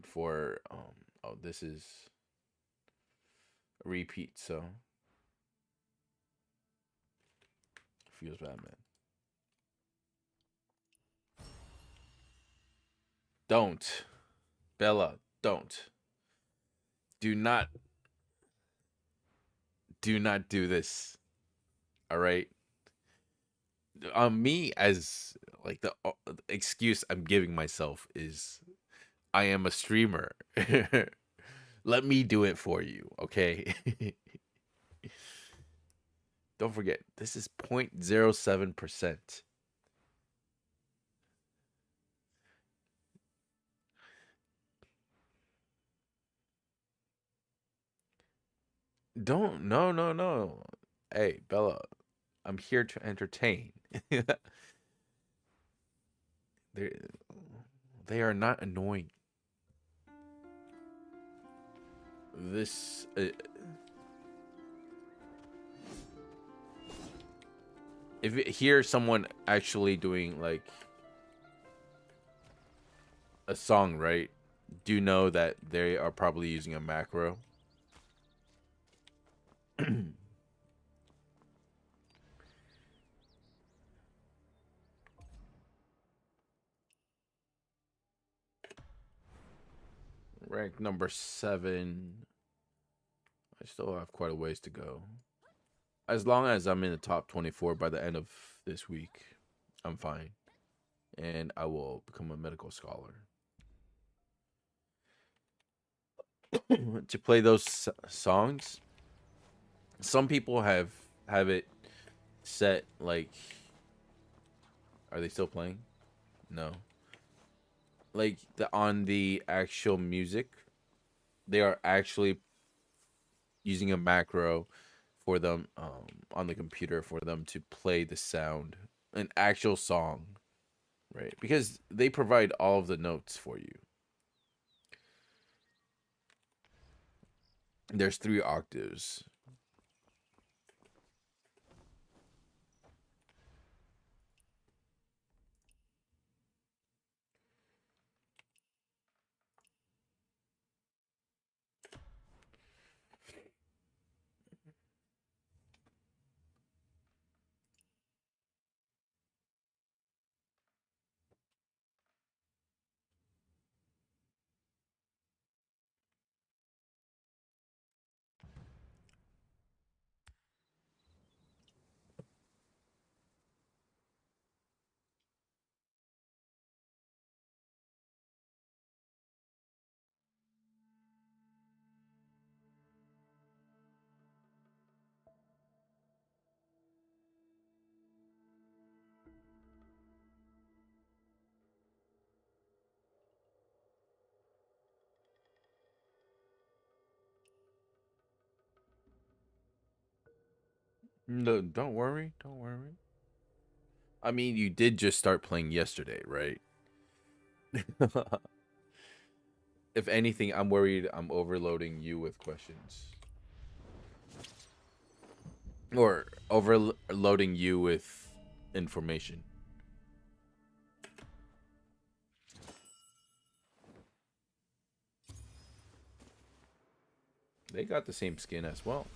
for oh, this is a repeat, so feels bad, man. Don't. Bella, don't. Do not do this. All right? Me as like the excuse I'm giving myself is I am a streamer. Let me do it for you, okay? Don't forget, this is 0.07%. Don't, no. Hey, Bella, I'm here to entertain. They are not annoying. This if you hear someone actually doing like a song, right? Do know that they are probably using a macro. Rank number 7. I still have quite a ways to go. As long as I'm in the top 24 by the end of this week, I'm fine. And I will become a medical scholar. To play those songs, some people have it set like, are they still playing? No. Like on the actual music, they are actually using a macro for them on the computer for them to play the sound, an actual song, right? Because they provide all of the notes for you. There's 3 octaves. No, don't worry. Don't worry. I mean, you did just start playing yesterday, right? If anything, I'm worried I'm overloading you with questions. Or overloading you with information. They got the same skin as well.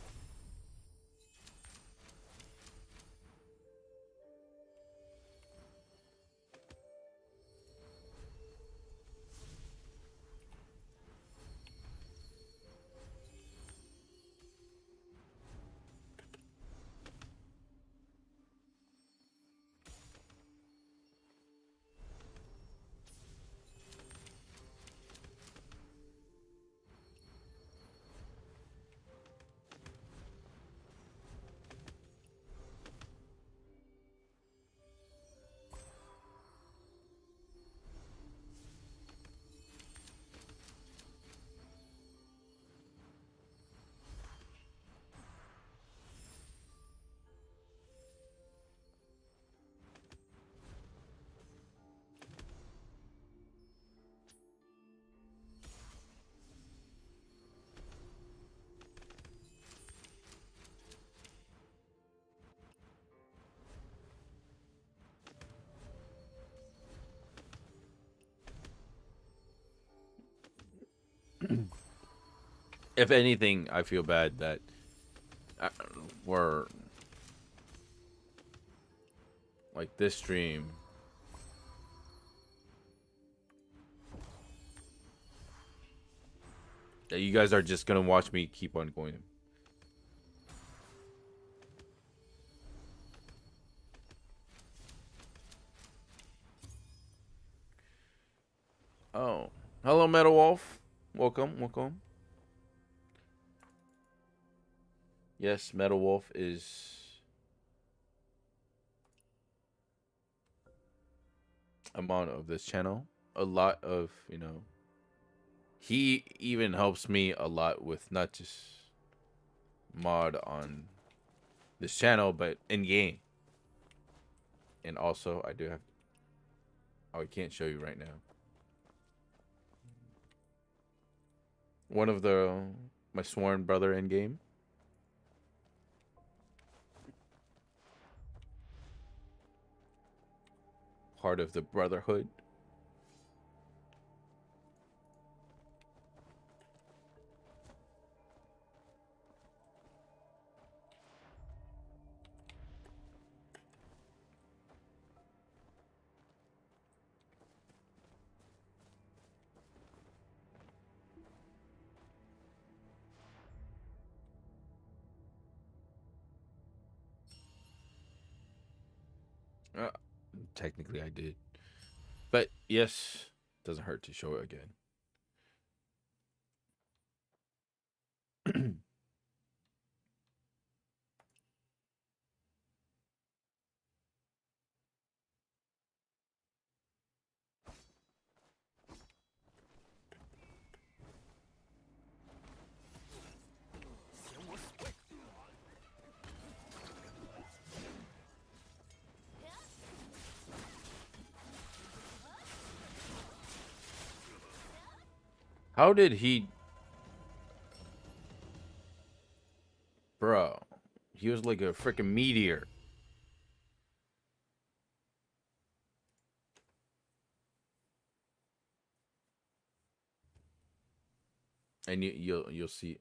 If anything, I feel bad that we're like this stream. That you guys are just gonna watch me keep on going. Oh, hello, Metal Wolf. Welcome, welcome. Yes, Metal Wolf is a mod of this channel. A lot of, he even helps me a lot with not just mod on this channel, but in game. And also, I do have. Oh, I can't show you right now. One of my sworn brother in game. Part of the Brotherhood. Uh, Technically, I did. But yes, doesn't hurt to show it again. How did he... Bro, he was like a freaking meteor. And you'll see.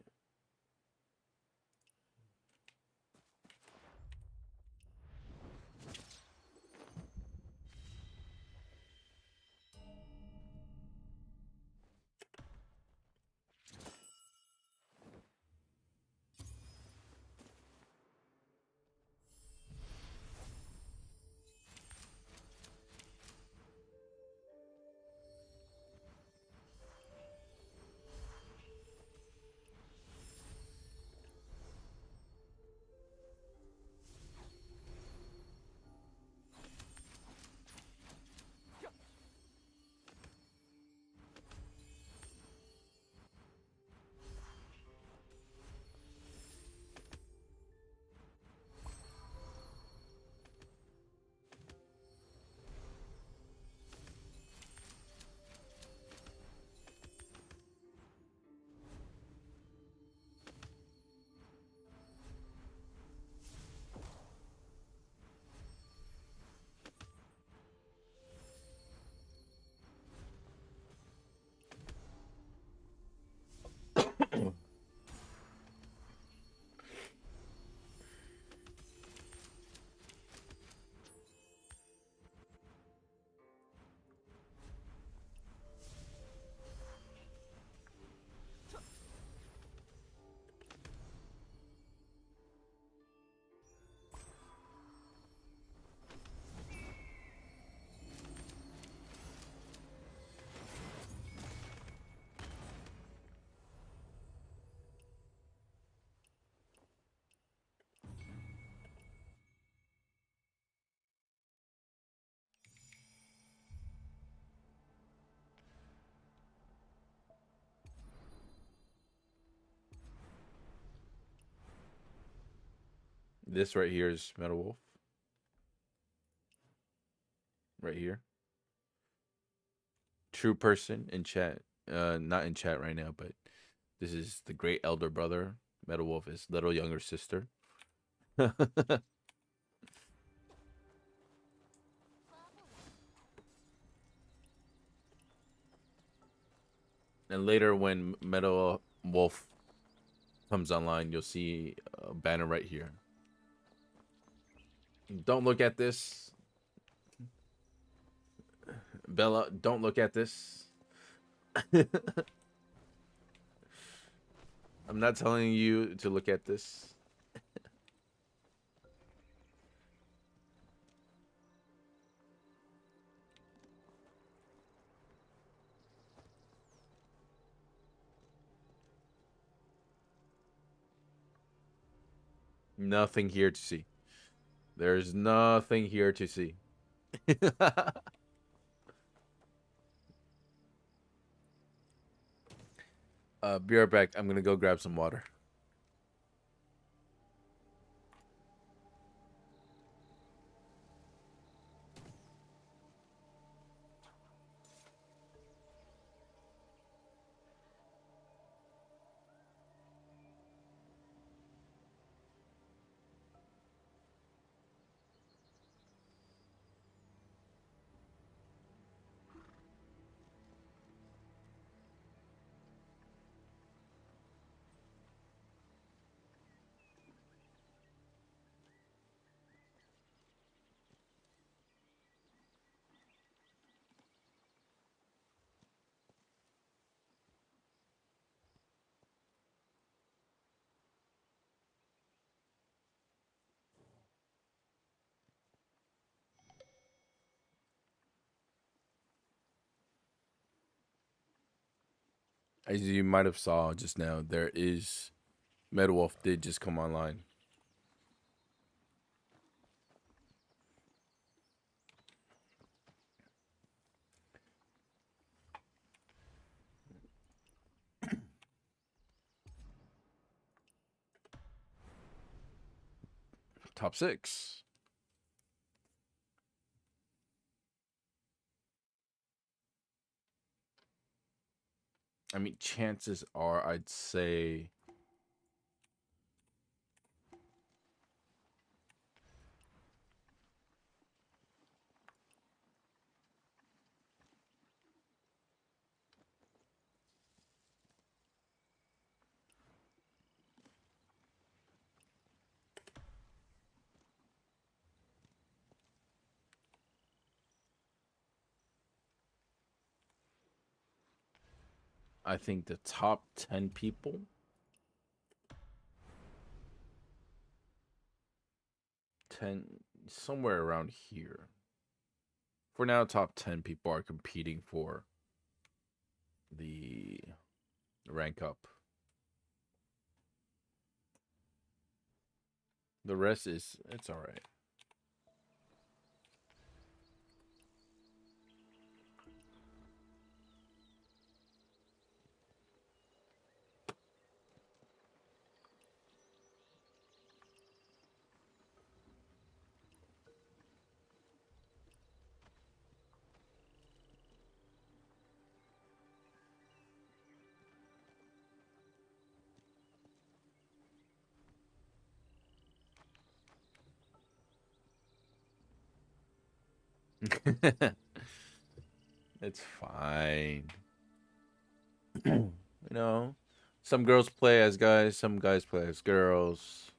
This right here is Metal Wolf. Right here. True person in chat. Not in chat right now, but this is the great elder brother. Metal Wolf is little younger sister. And later when Metal Wolf comes online, you'll see a banner right here. Don't look at this. Bella, don't look at this. I'm not telling you to look at this. Nothing here to see. There's nothing here to see. Be right back. I'm gonna go grab some water. As you might have saw just now, there is Metal Wolf did just come online. Top 6. I mean, chances are I'd say I think the top 10 people, 10 somewhere around here. For now, top 10 people are competing for the rank up. The rest is, it's all right. It's fine. You know, some girls play as guys, some guys play as girls.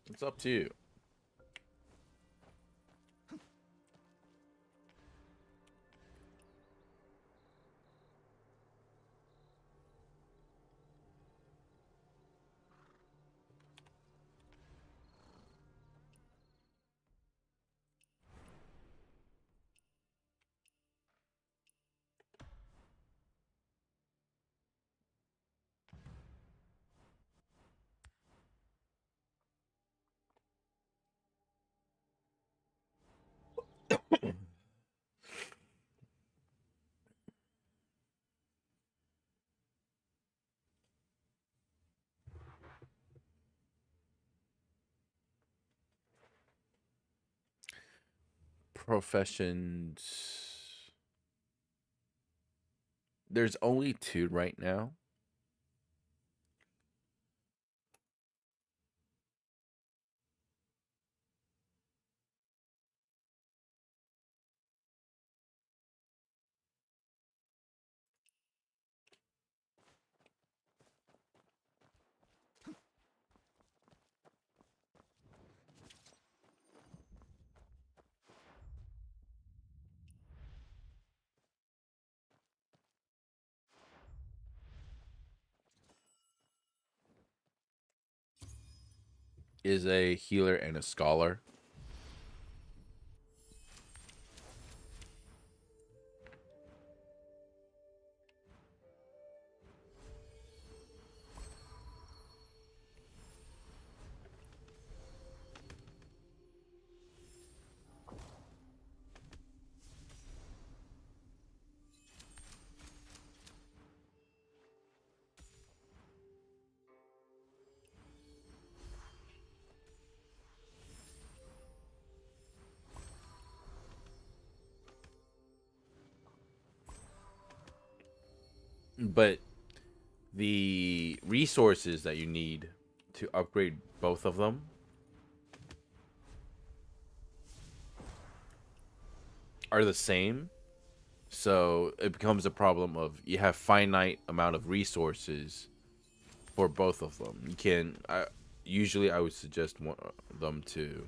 It's up to you. Professions. There's only 2 right now. Is a healer and a scholar. But the resources that you need to upgrade both of them are the same. So it becomes a problem of you have finite amount of resources for both of them. You can usually I would suggest one of them to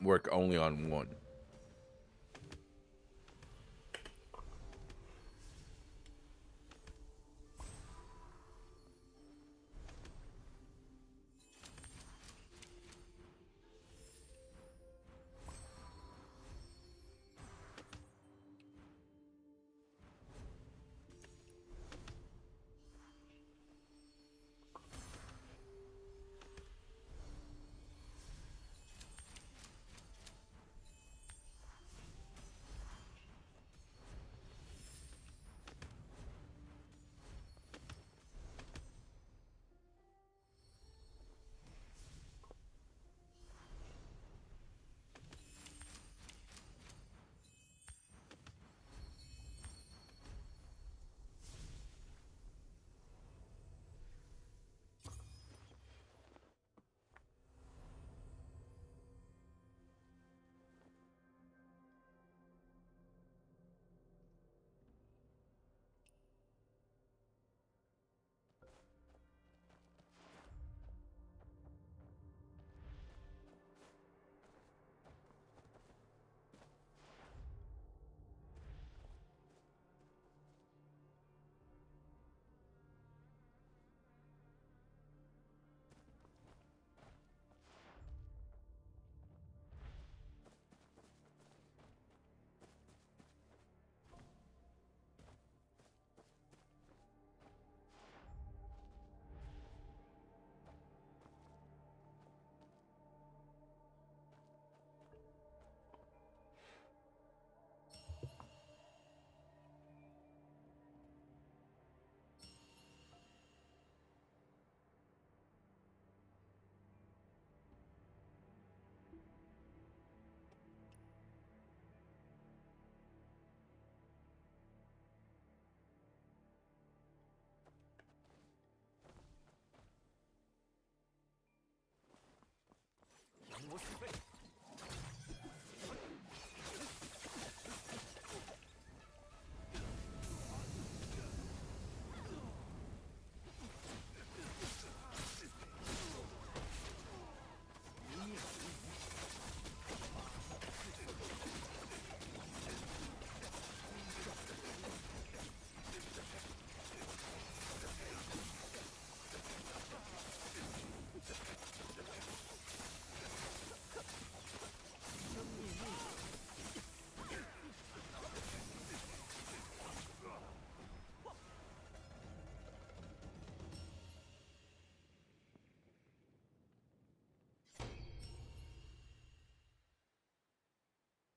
work only on one.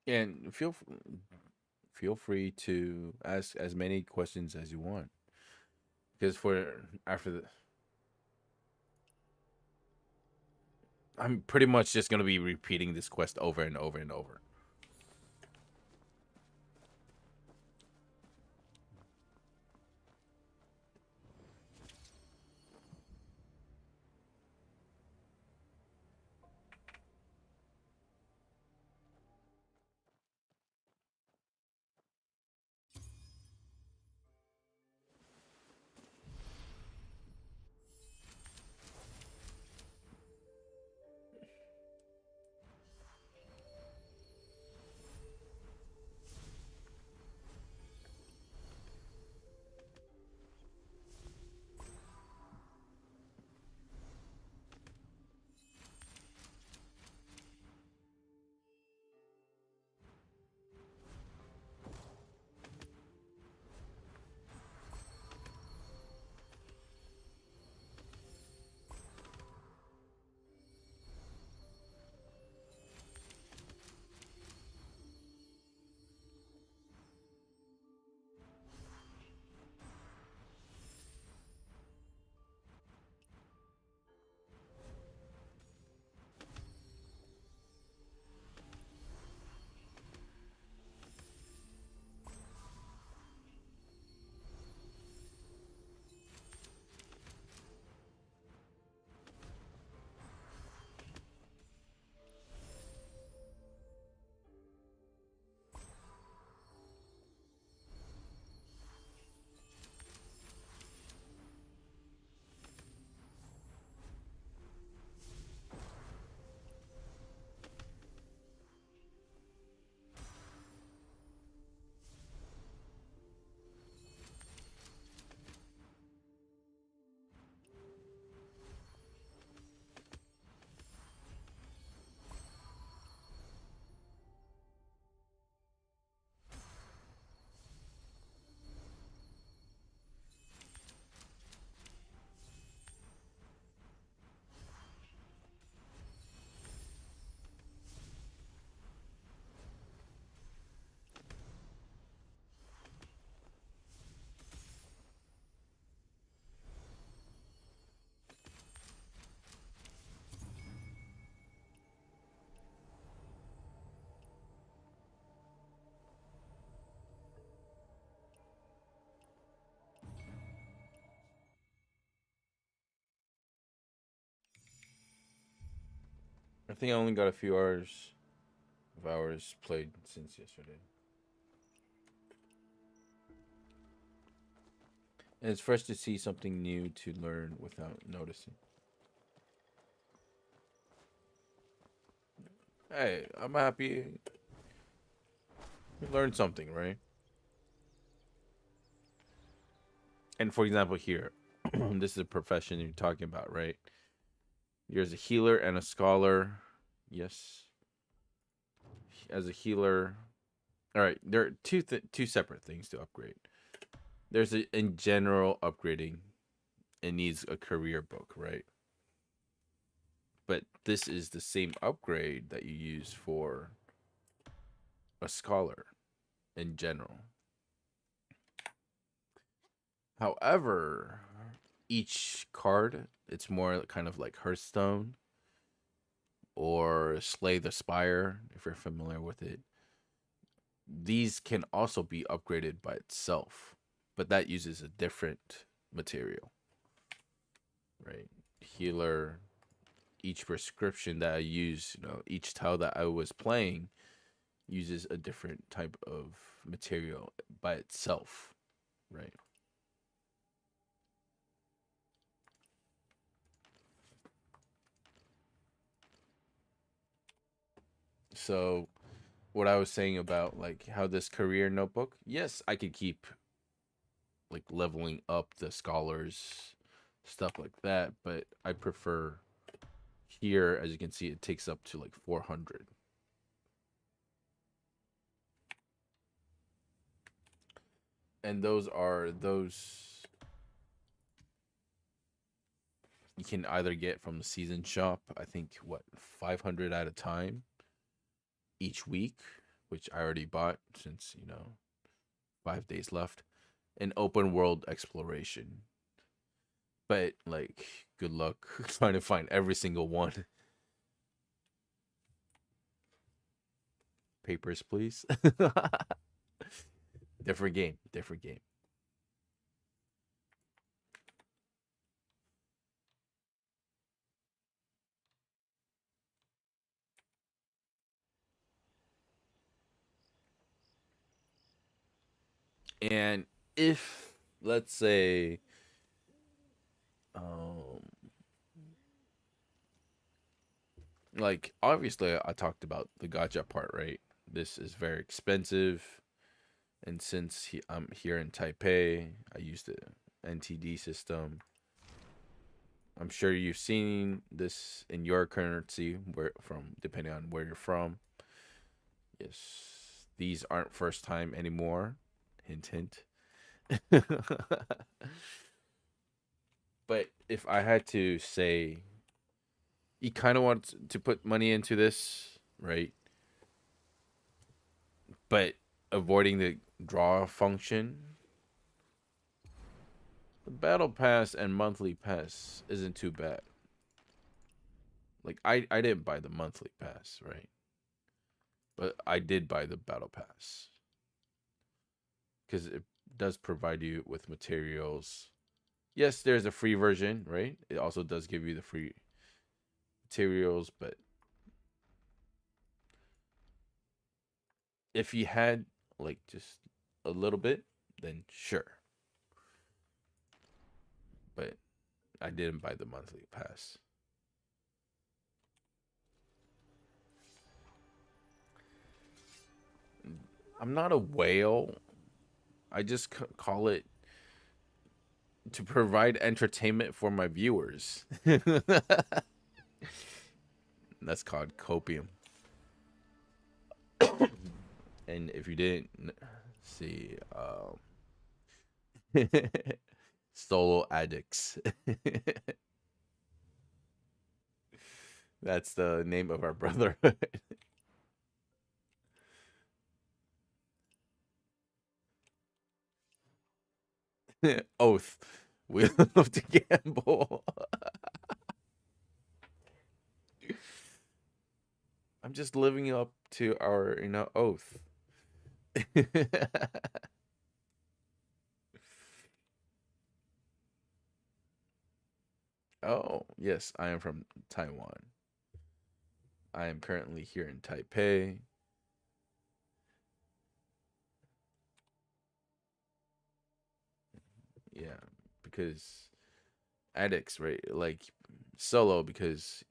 And feel free to ask as many questions as you want. Because for after the, I'm pretty much just gonna be repeating this quest over and over and over. I think I only got a few hours played since yesterday. And it's fresh to see something new to learn without noticing. Hey, I'm happy you learned something, right? And for example, here, this is a profession you're talking about, right? There's a healer and a scholar. Yes. As a healer, all right. There are two separate things to upgrade. There's a in general upgrading. It needs a career book, right? But this is the same upgrade that you use for a scholar in general. However, each card, it's more kind of like Hearthstone or Slay the Spire, if you're familiar with it. These can also be upgraded by itself, but that uses a different material, right? Healer each prescription that I use, each tile that I was playing uses a different type of material by itself, right? So what I was saying about like how this career notebook, yes, I could keep like leveling up the scholars, stuff like that, but I prefer here, as you can see, it takes up to like 400. And those you can either get from the season shop, I think 500 at a time each week, which I already bought since 5 days left. An open world exploration, but like good luck trying to find every single one. Papers, please. Different game. And if, let's say, like obviously I talked about the gacha part, right? This is very expensive, and since I'm here in Taipei, I use the NTD system. I'm sure you've seen this in your currency, depending on where you're from. Yes, these aren't first time anymore. Hint, hint. But if I had to say, you kind of want to put money into this, right? But avoiding the draw function, the battle pass and monthly pass isn't too bad. Like I didn't buy the monthly pass, right? But I did buy the battle pass because it does provide you with materials. Yes, there's a free version, right? It also does give you the free materials, but if you had like just a little bit, then sure. But I didn't buy the monthly pass. I'm not a whale. I just call it to provide entertainment for my viewers. That's called copium. And if you didn't see, Solo Addicts. That's the name of our brotherhood. Oath. We love to gamble. I'm just living up to our, oath. Oh, yes, I am from Taiwan. I am currently here in Taipei. Yeah, because addicts, right? Like Solo, because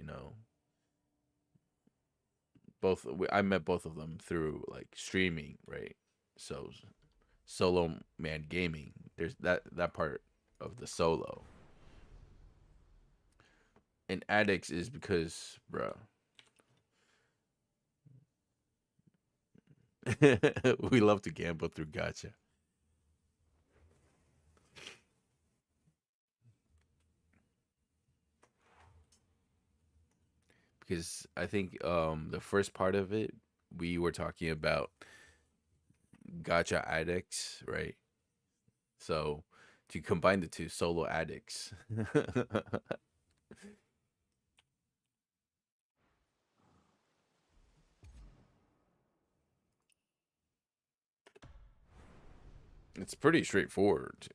I met both of them through like streaming, right? So Solo Man Gaming, there's that part of the Solo. And addicts is because, bro, we love to gamble through gacha. Because I think the first part of it, we were talking about gacha addicts, right? So to combine the two, Solo Addicts. It's pretty straightforward.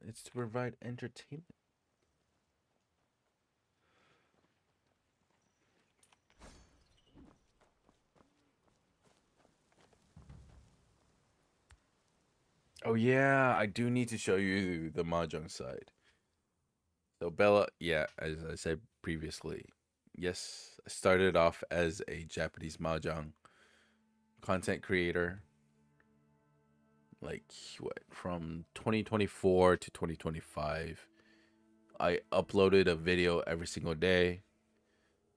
It's to provide entertainment. Oh yeah, I do need to show you the mahjong side. So Bella, yeah, as I said previously, yes, I started off as a Japanese mahjong content creator. Like what, from 2024 to 2025, I uploaded a video every single day.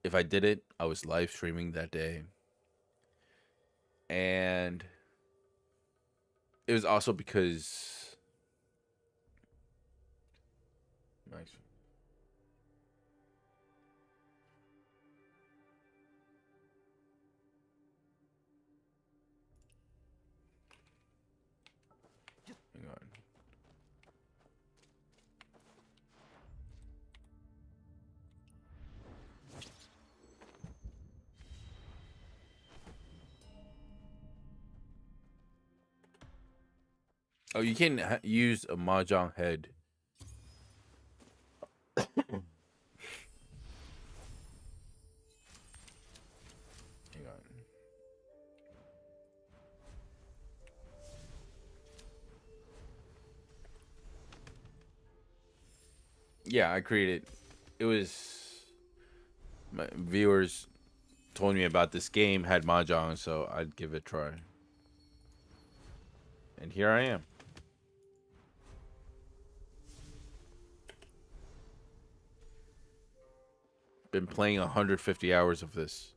If I did it, I was live streaming that day. And it was also because nice. Hang on. Oh, you can use a mahjong head. Hang on. Yeah, I created. It was my viewers told me about this game, had mahjong, so I'd give it a try. And here I am. Been playing 150 hours of this.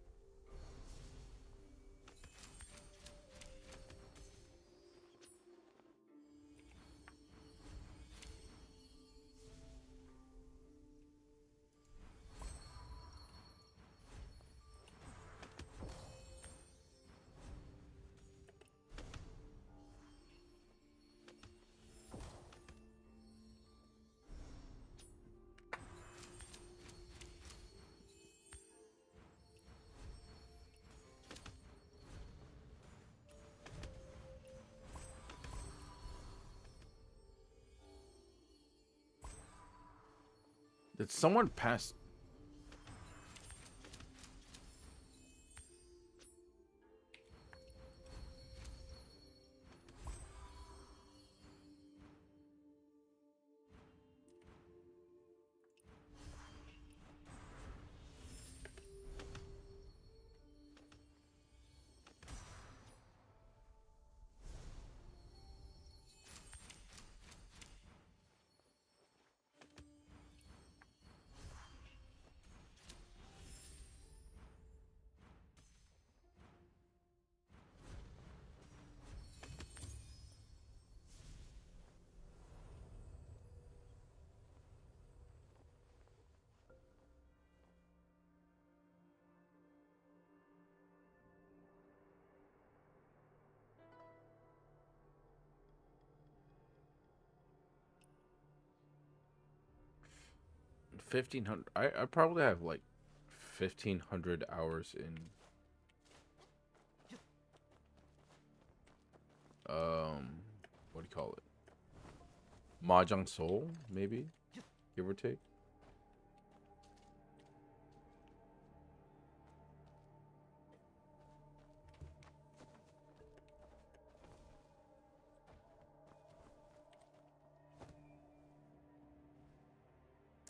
Did someone pass? $1,500. I probably have like 1,500 hours in. What do you call it? Mahjong Soul, maybe, give or take.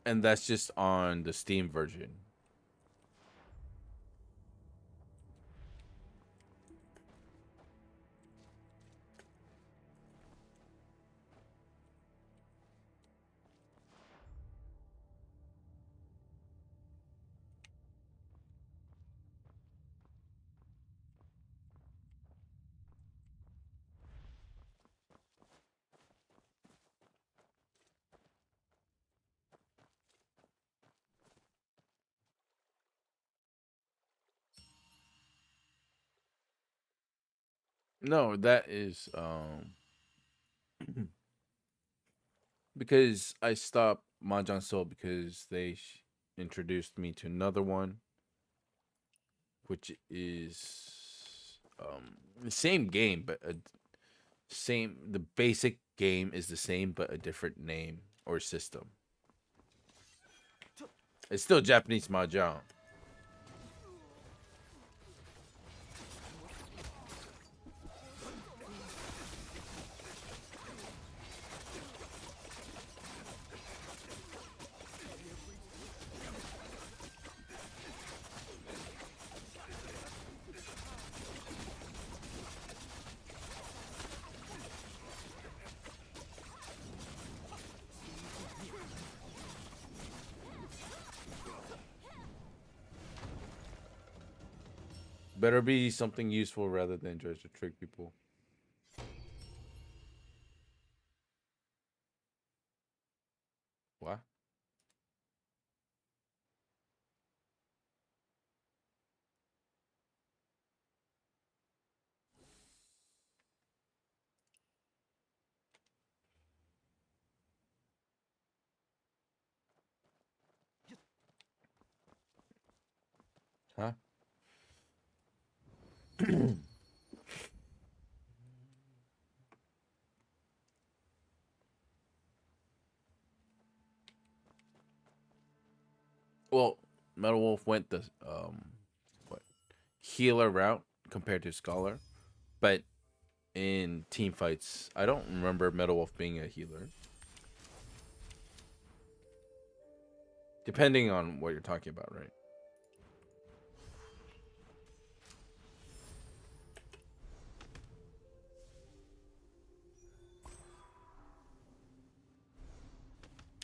And that's just on the Steam version. No, that is because I stopped Mahjong Soul because they introduced me to another one, which is the same game but Same. The basic game is the same, but a different name or system. It's still Japanese mahjong. Better be something useful rather than just to trick people. What? Huh? Well, Metal Wolf went the what healer route compared to Scholar, but in team fights, I don't remember Metal Wolf being a healer. Depending on what you're talking about, right?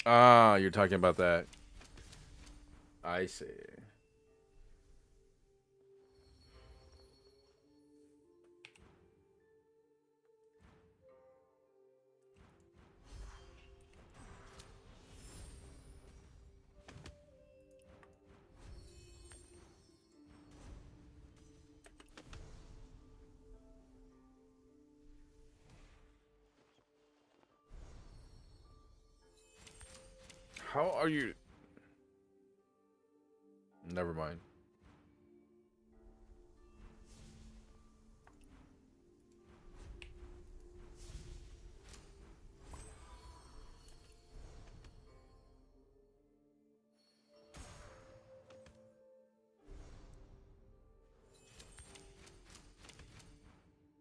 Ah, you're talking about that. I see. How are you? Never mind.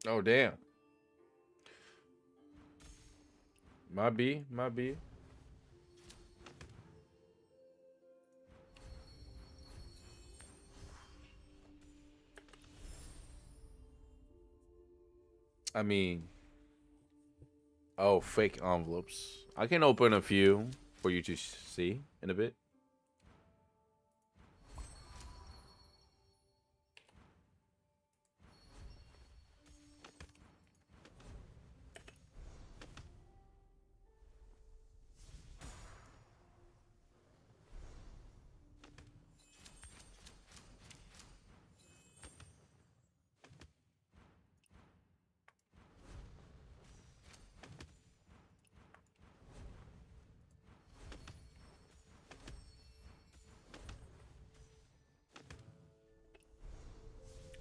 Oh damn. Might be, might be. I mean, oh, fake envelopes. I can open a few for you to see in a bit.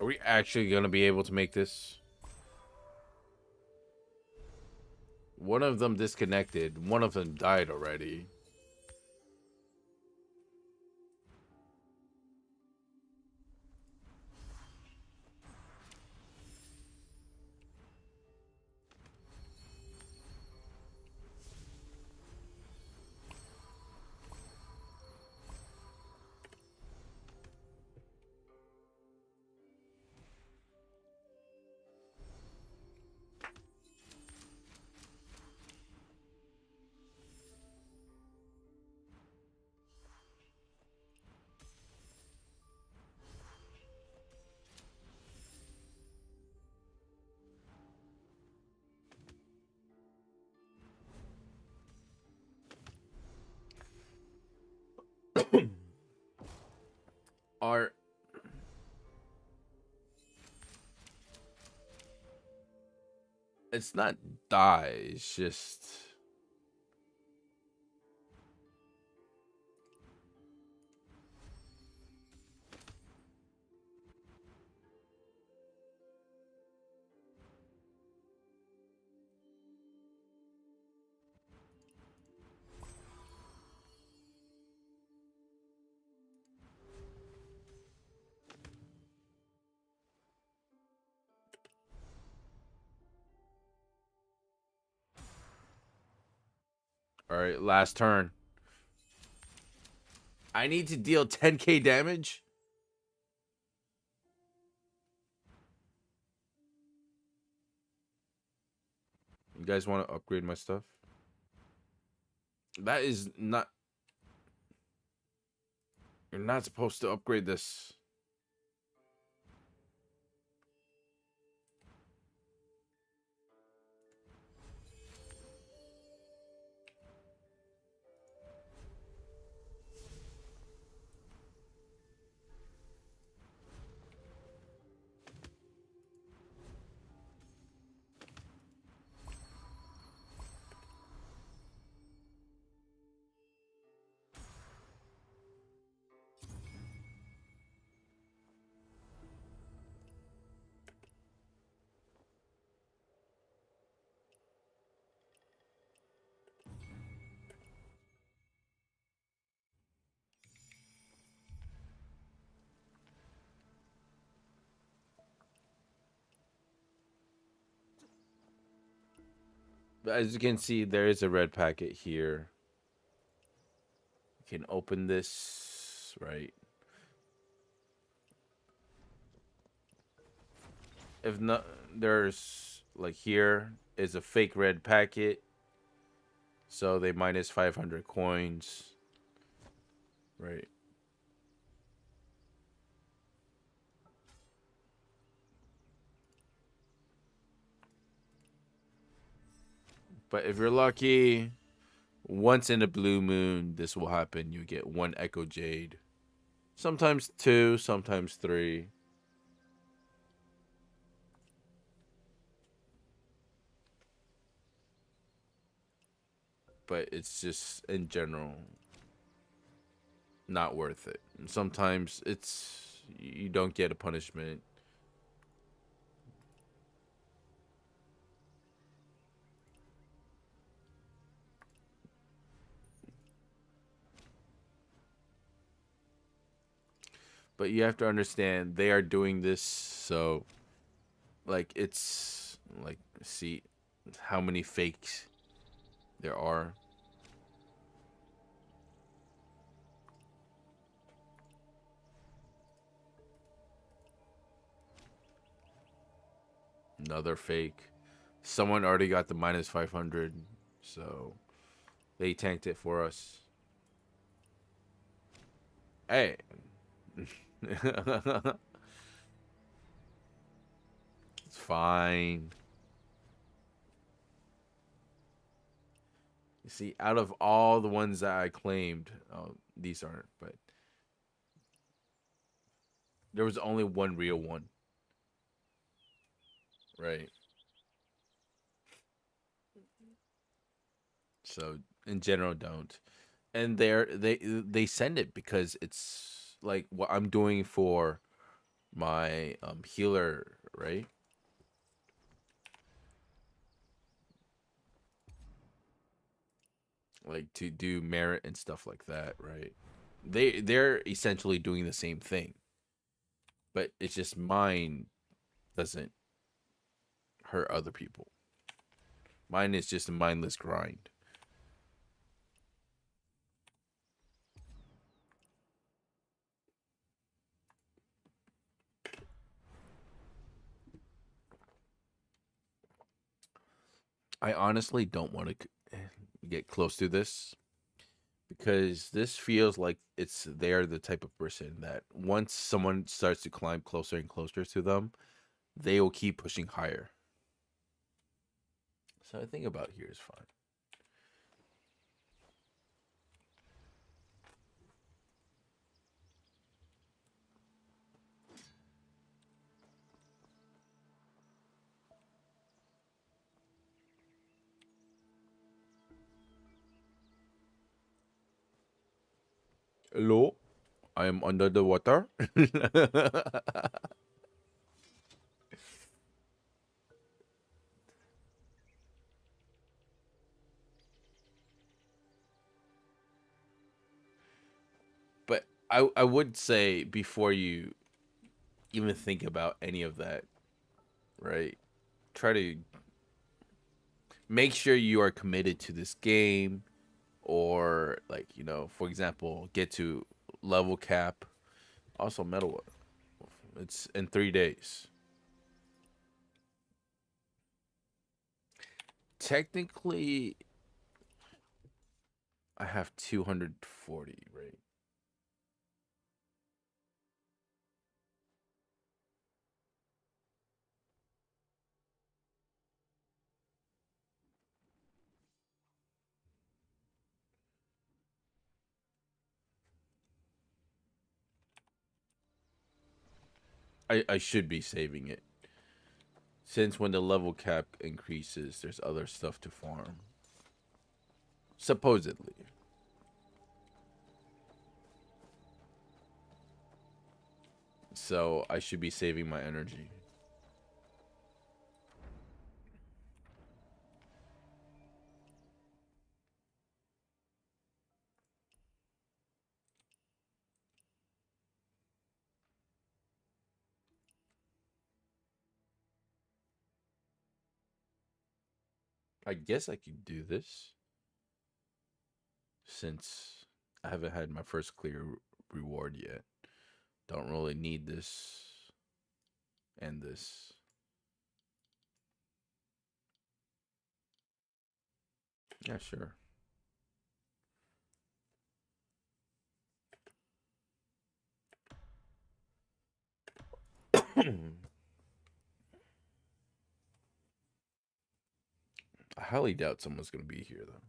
Are we actually gonna be able to make this? One of them disconnected. One of them died already. Are it's not die, it's just All right, last turn. I need to deal 10k damage. You guys want to upgrade my stuff? That is not... You're not supposed to upgrade this. But as you can see, there is a red packet here. You can open this, right? If not, there's like here is a fake red packet. So they minus 500 coins. Right. But if you're lucky, once in a blue moon, this will happen. You get 1 Echo Jade. Sometimes 2, sometimes 3. But it's just, in general, not worth it. And sometimes it's, you don't get a punishment. But you have to understand, they are doing this so, like, it's, like, see how many fakes there are. Another fake. Someone already got the minus 500, so they tanked it for us. Hey. It's fine. You see, out of all the ones that I claimed, oh, these aren't, but there was only one real one. Right. So in general, don't. And they send it because it's like what I'm doing for my healer, right? Like to do merit and stuff like that, right? They're essentially doing the same thing, but it's just mine doesn't hurt other people. Mine is just a mindless grind. I honestly don't want to get close to this because this feels like they're the type of person that once someone starts to climb closer and closer to them, they will keep pushing higher. So I think about here is fine. Hello, I am under the water. But I would say before you even think about any of that, right? Try to make sure you are committed to this game. or like, you know, for example, get to level cap. Also metal. It's in 3 days. Technically, I have 240, right? I should be saving it. Since when the level cap increases, there's other stuff to farm. Supposedly. So I should be saving my energy. I guess I could do this. Since I haven't had my first clear reward yet. Don't really need this and this. Yeah, sure. I highly doubt someone's going to be here, though.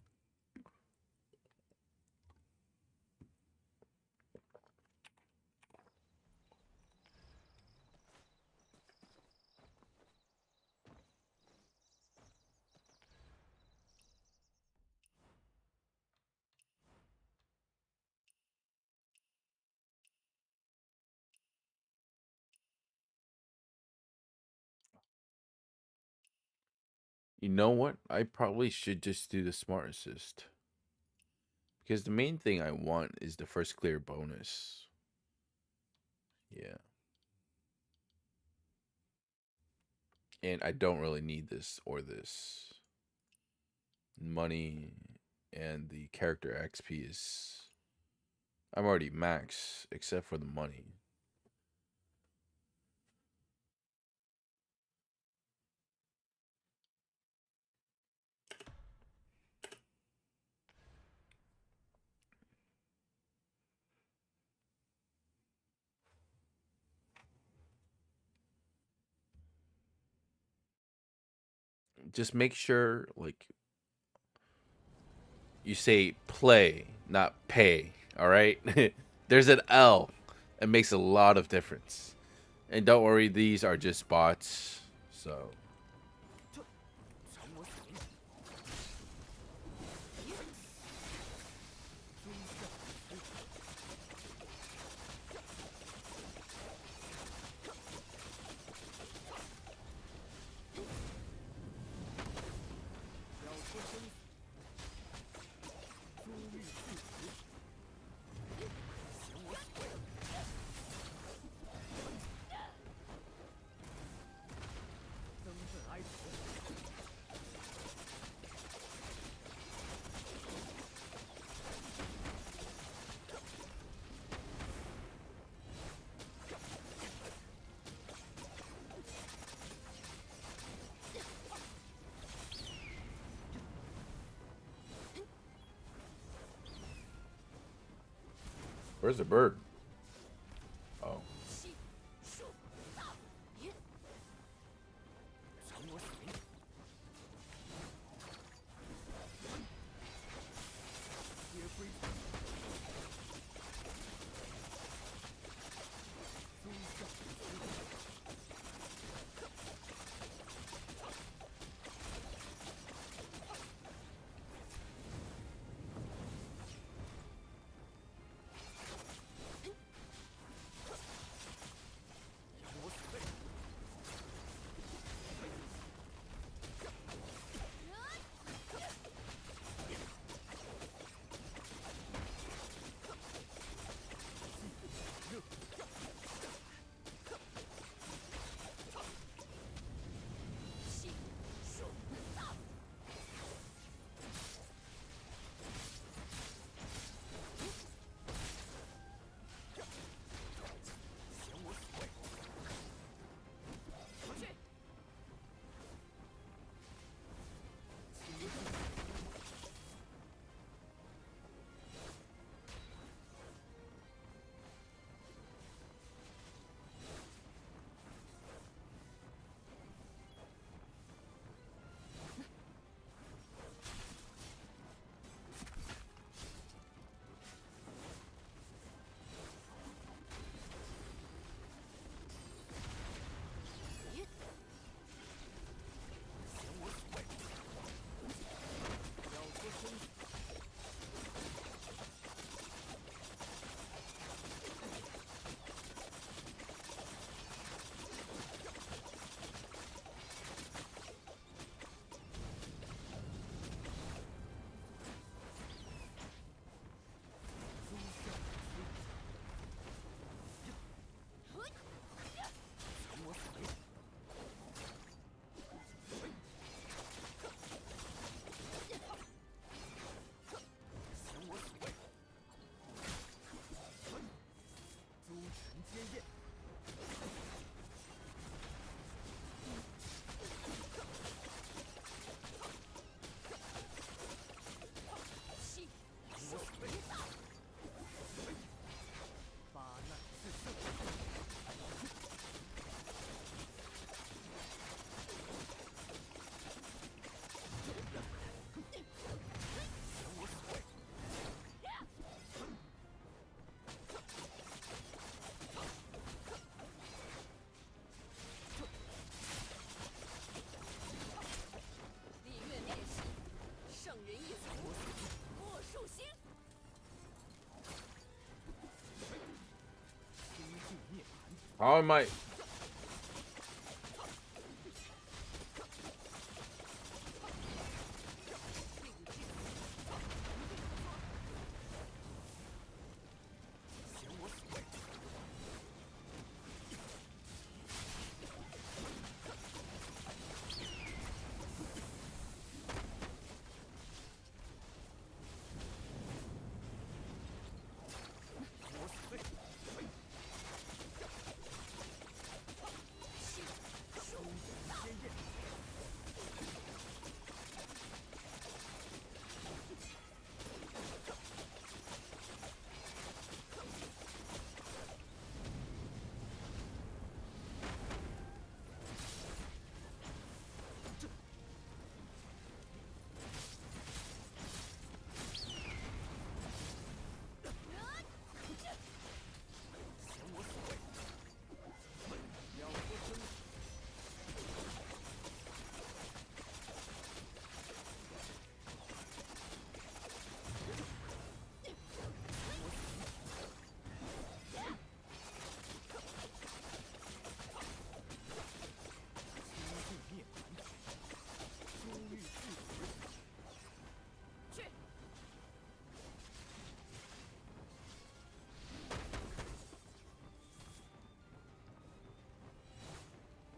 You know what? I probably should just do the smart assist. Because the main thing I want is the first clear bonus. Yeah. And I don't really need this or this. Money and the character XP is... I'm already max, except for the money. Just make sure, like, you say play, not pay. All right. There's an L. It makes a lot of difference. And don't worry, these are just bots. So where's the bird? Oh. How am I?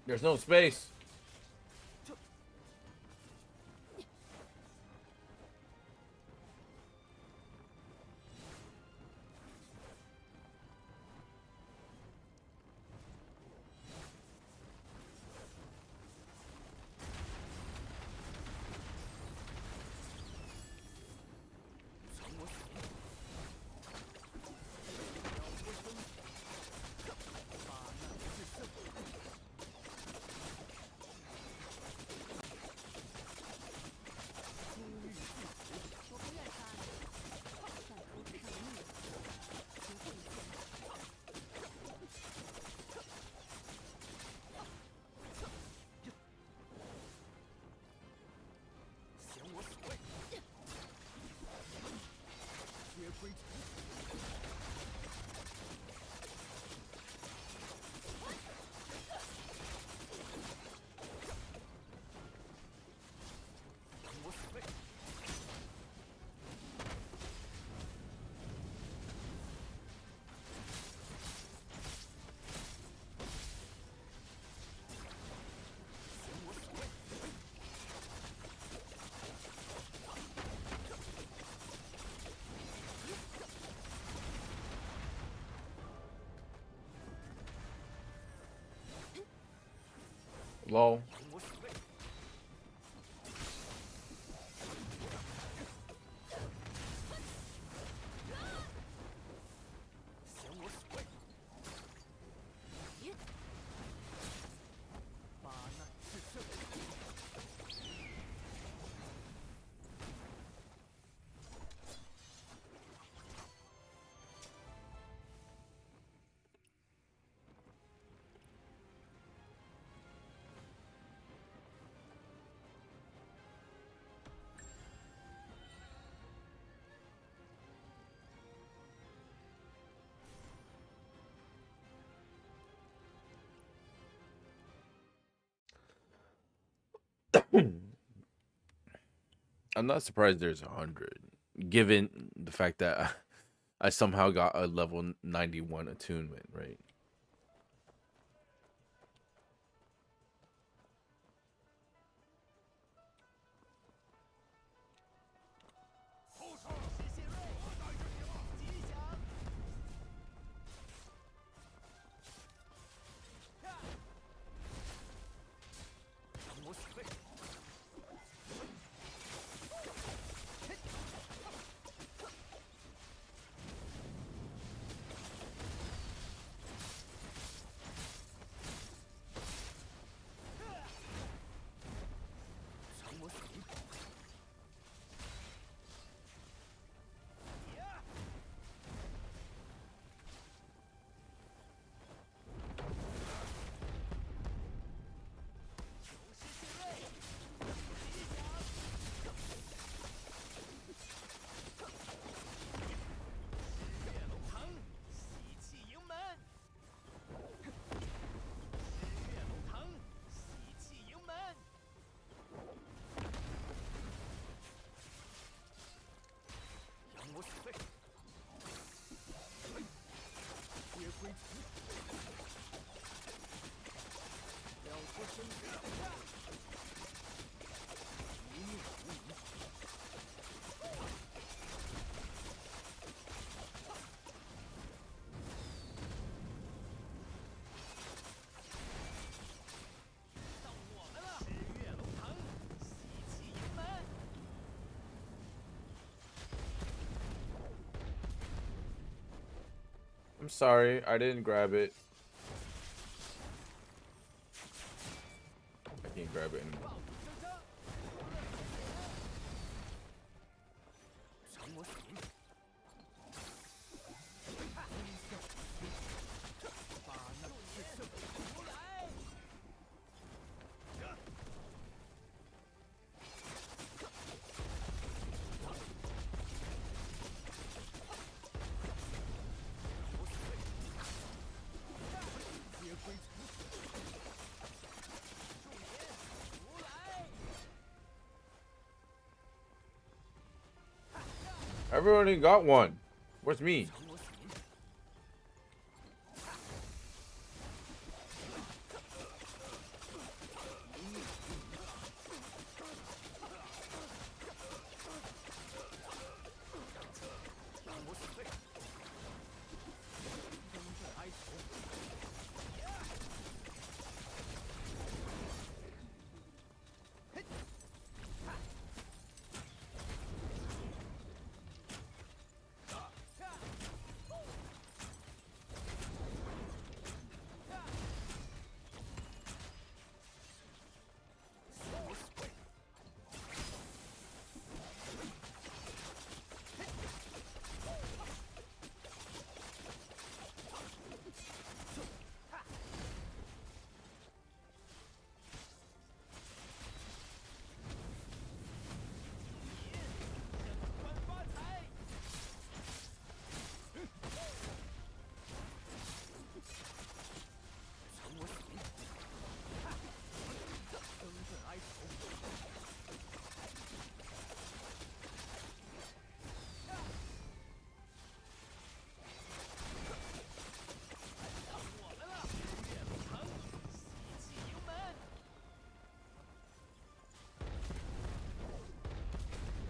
There's no space. Lol. I'm not surprised there's 100, given the fact that I somehow got a level 91 attunement, right? I'm sorry, I didn't grab it. I can't grab it anymore. Everybody got one. Where's me?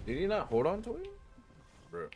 Did he not hold on to it? Bro.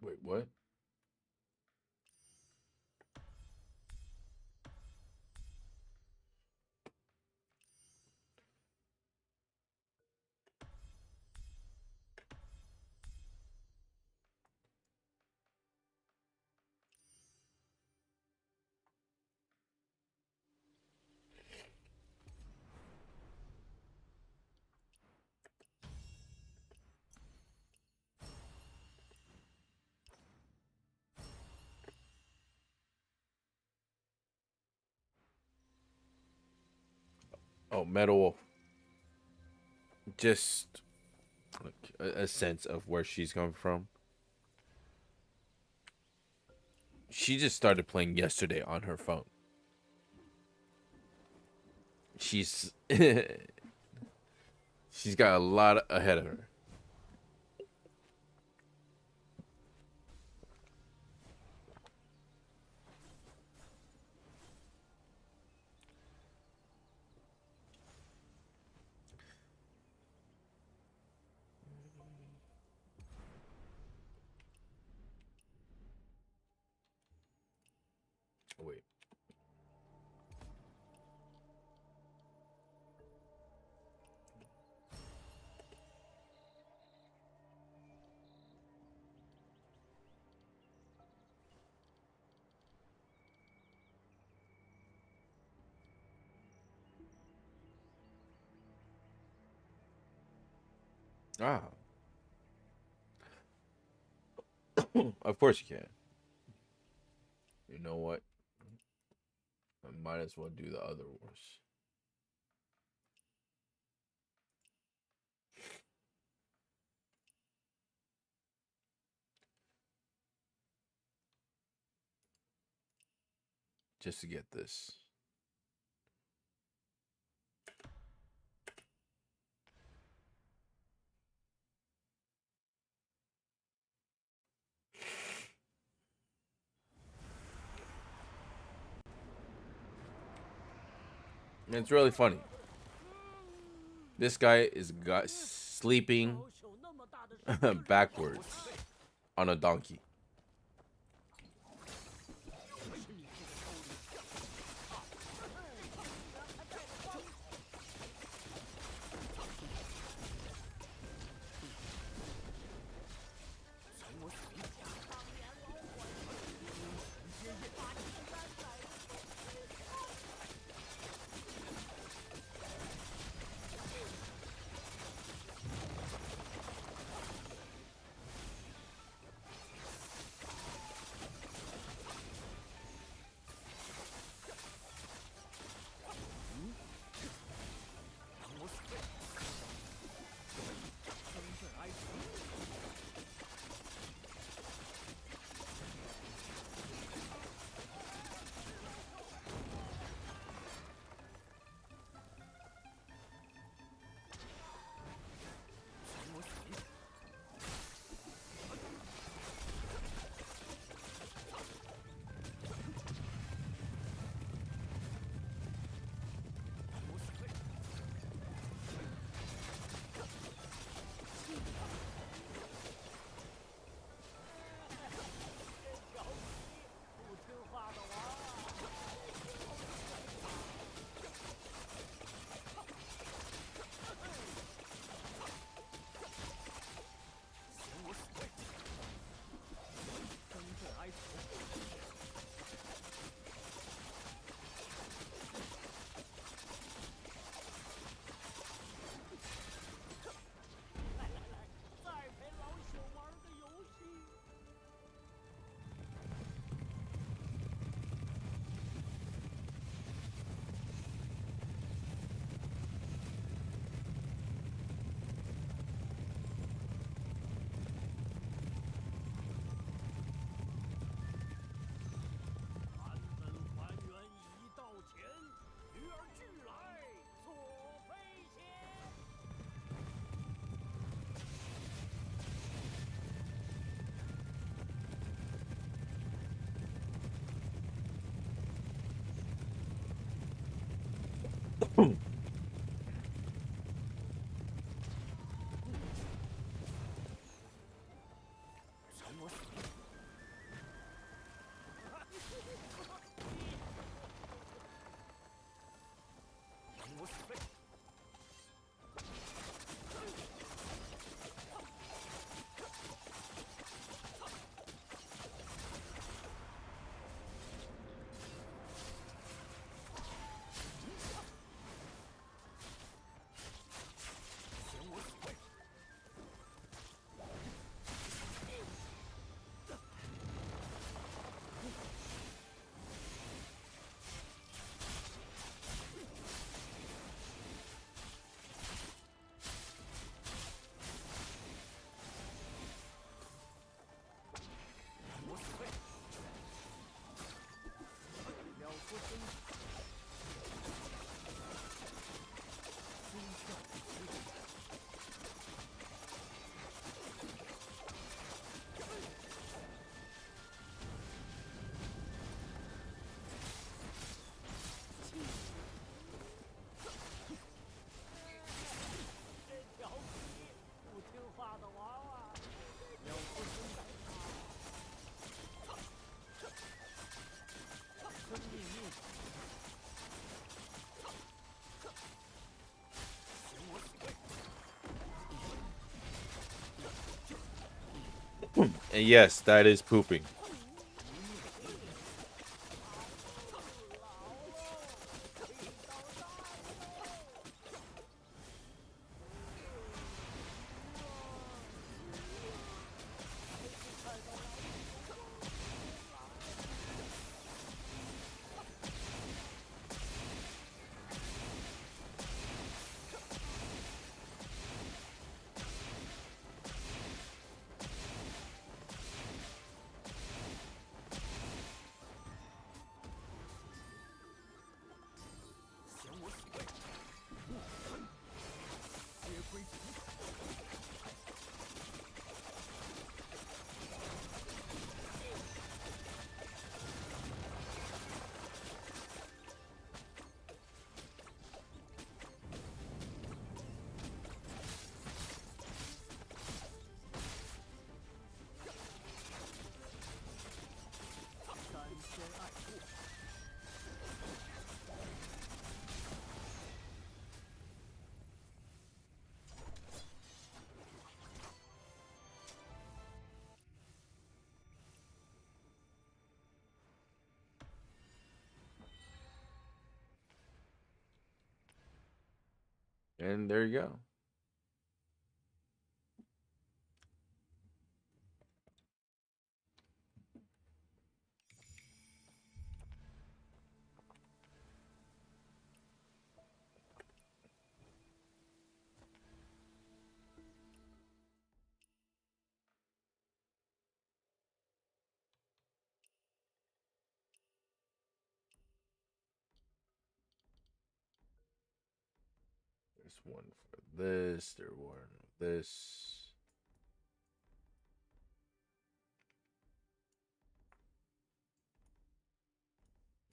Wait, what? Oh, Metal Wolf. Just like a sense of where she's coming from. She just started playing yesterday on her phone. She's she's got a lot ahead of her. Wait. Ah. Of course you can. You know what? I might as well do the other wars. Just to get this. And it's really funny. This guy is sleeping backwards on a donkey. And yes, that is pooping. And there you go. There's one for this. There's one for this.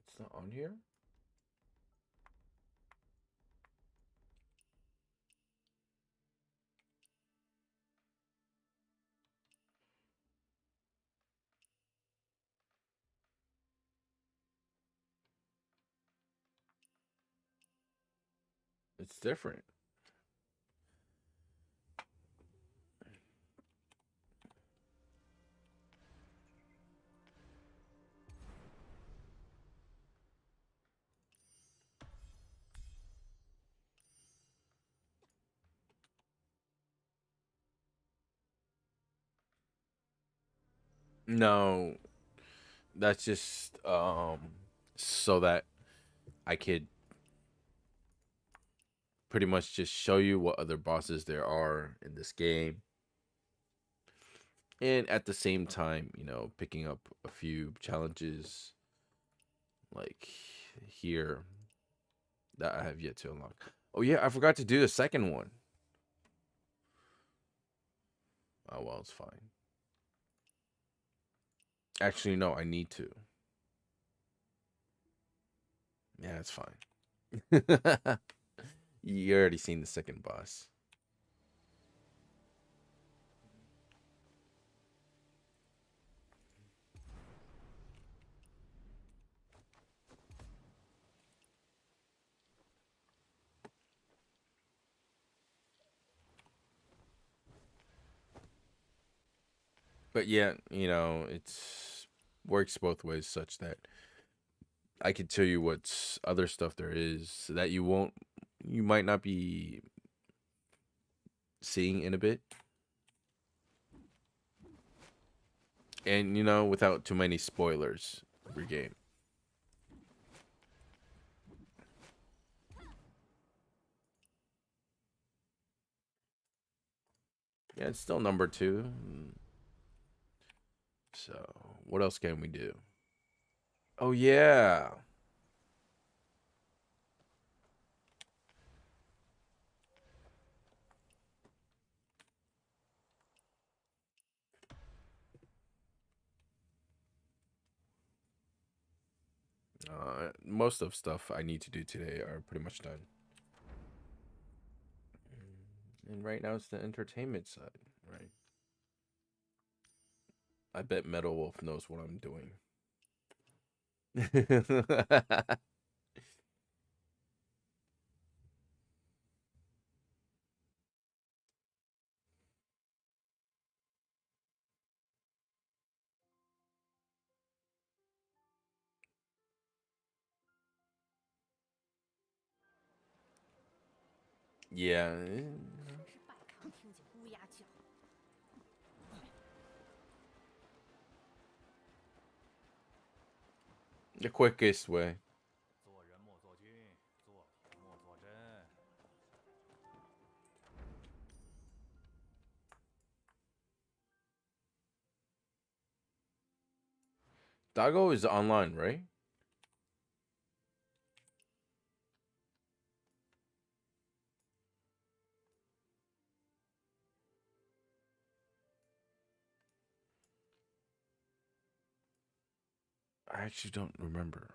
It's not on here? It's different. No, that's just so that I could pretty much just show you what other bosses there are in this game. And at the same time, picking up a few challenges like here that I have yet to unlock. Oh yeah, I forgot to do the second one. Oh well, it's fine. Actually, no, I need to. Yeah, it's fine. You already seen the second boss. But yeah, it's works both ways such that I can tell you what other stuff there is that you might not be seeing in a bit. And without too many spoilers every game. Yeah, it's still number 2. So, what else can we do? Oh yeah. Most of stuff I need to do today are pretty much done. And right now it's the entertainment side, right? I bet Metal Wolf knows what I'm doing. Yeah. 是百康听见乌鸦叫。 The quickest way. 做人莫做君，做铁莫做针。 Dago is online, right? I actually don't remember.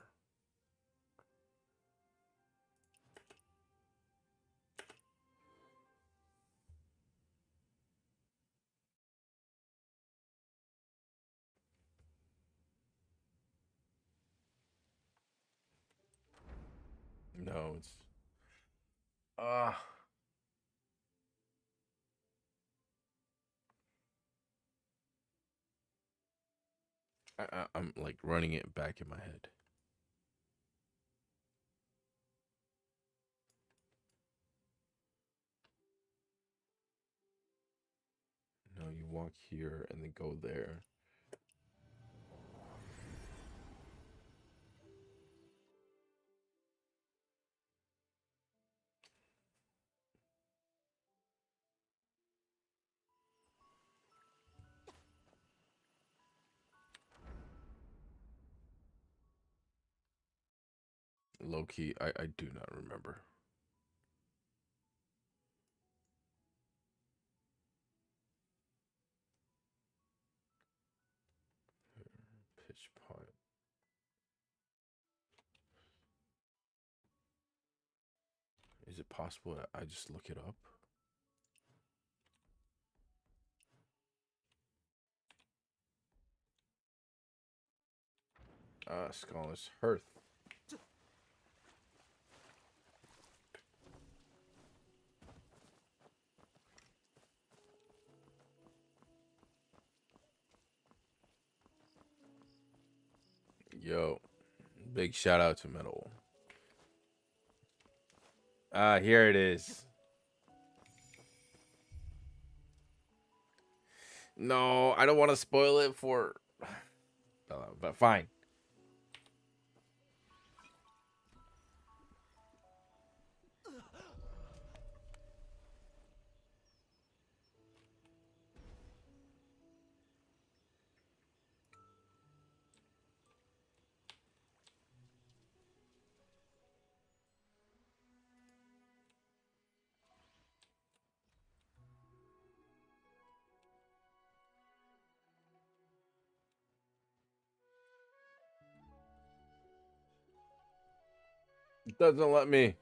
No, it's I'm like running it back in my head. No, you walk here and then go there. Low key, I do not remember. Pitch pot. Is it possible that I just look it up? Scholar's Hearth. Yo, big shout out to Metal. Here it is. No, I don't want to spoil it for but fine. It doesn't let me.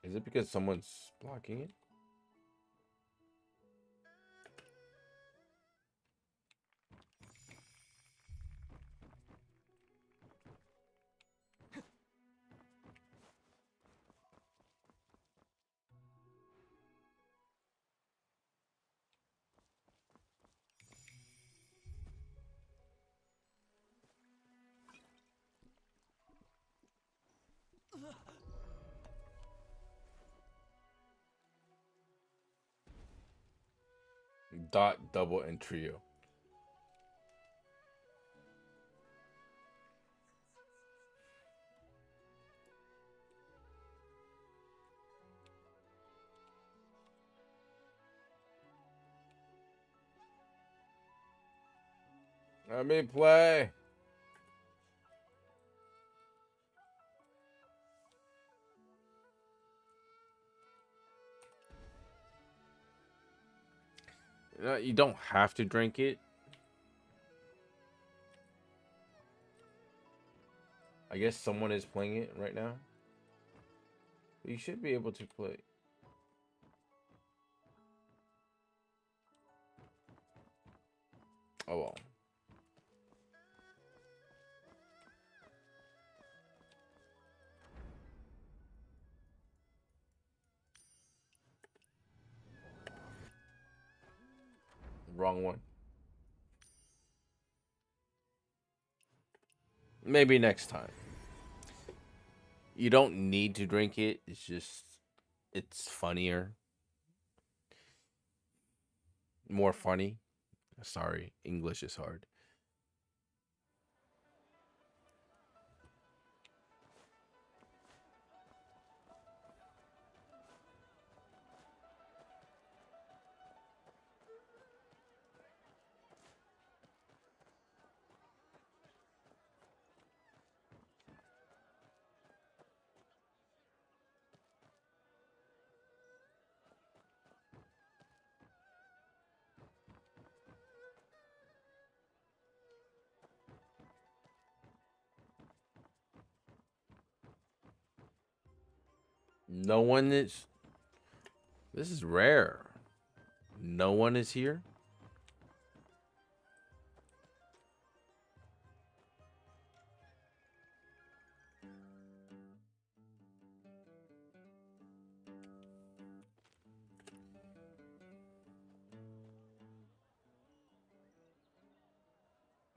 Is it because someone's blocking it? Dot, double, and trio. Let me play. You don't have to drink it, I guess someone is playing it right now. You should be able to play. Oh well. Wrong one. Maybe next time. You don't need to drink it. It's just, it's funnier. More funny. Sorry, English is hard. No one is. This is rare. No one is here.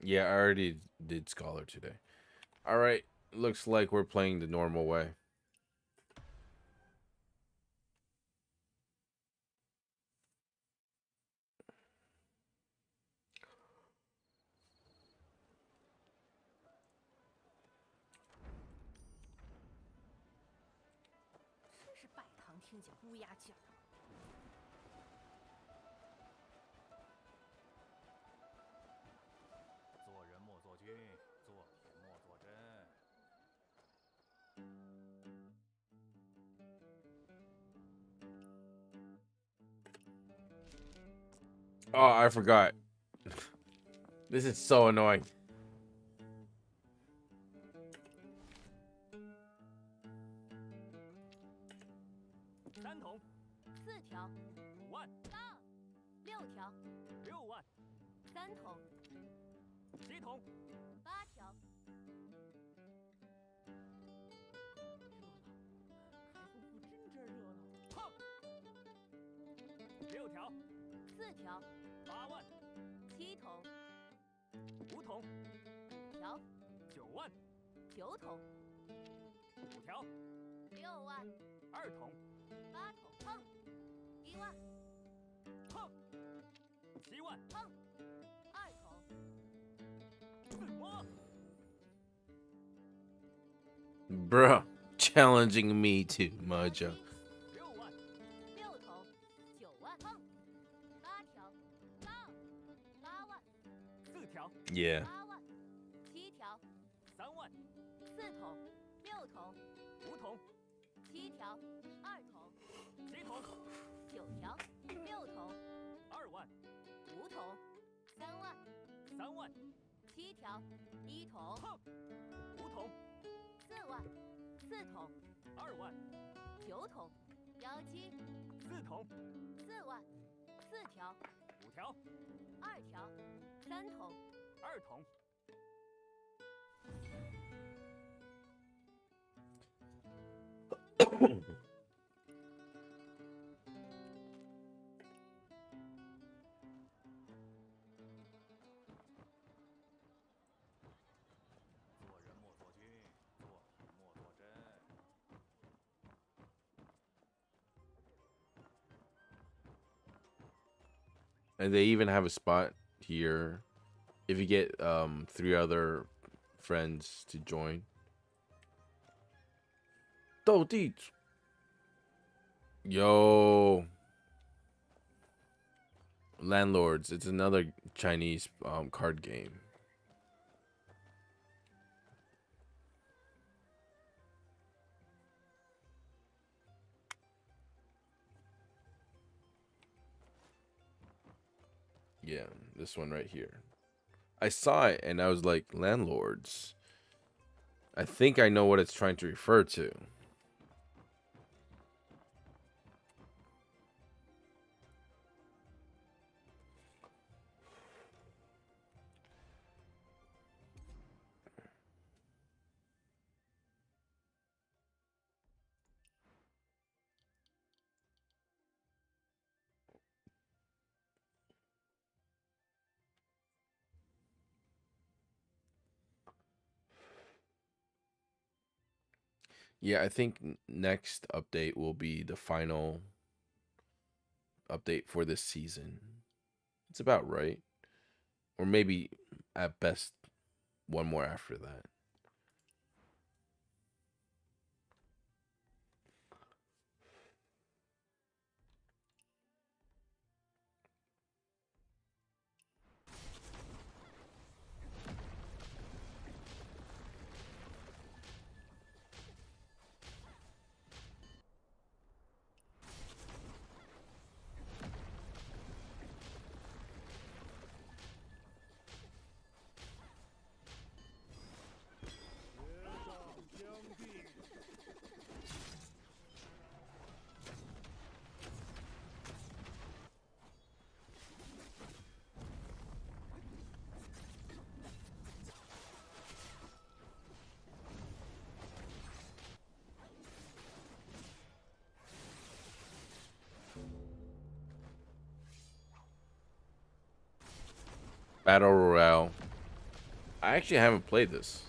Yeah, I already did Scholar today. All right. Looks like we're playing the normal way. Oh, I forgot. This is so annoying. 3桶4条5万杠6条6万3桶7桶8条。6条4条8万7桶5桶5条9万9桶5条6万2桶8桶碰1万碰7万碰2桶自摸 Bruh, challenging me too, Mojo. 6万6桶9万碰8条杠8万4条 Yeah. 8万7条3万4桶6桶5桶7条2桶7桶9条6桶2万5桶3万3万7条1桶碰5桶4万4桶2万9桶17 4桶4万4条5条2条3桶2桶 做人莫做君，做人莫做真。 And they even have a spot here if you get 3 other friends to join. 斗地主 Yo. Landlords. It's another Chinese card game. Yeah, this one right here. I saw it and I was like, landlords. I think I know what it's trying to refer to. Yeah, I think next update will be the final update for this season. It's about right. Or maybe at best one more after that. Battle Royale. I actually haven't played this.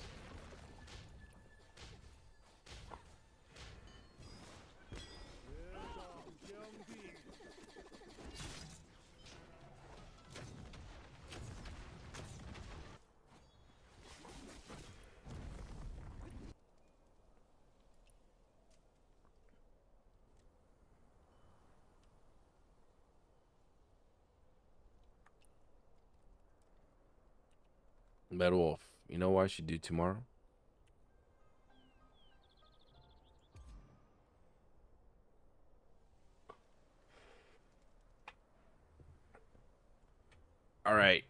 Metal Wolf. You know what I should do tomorrow? All right.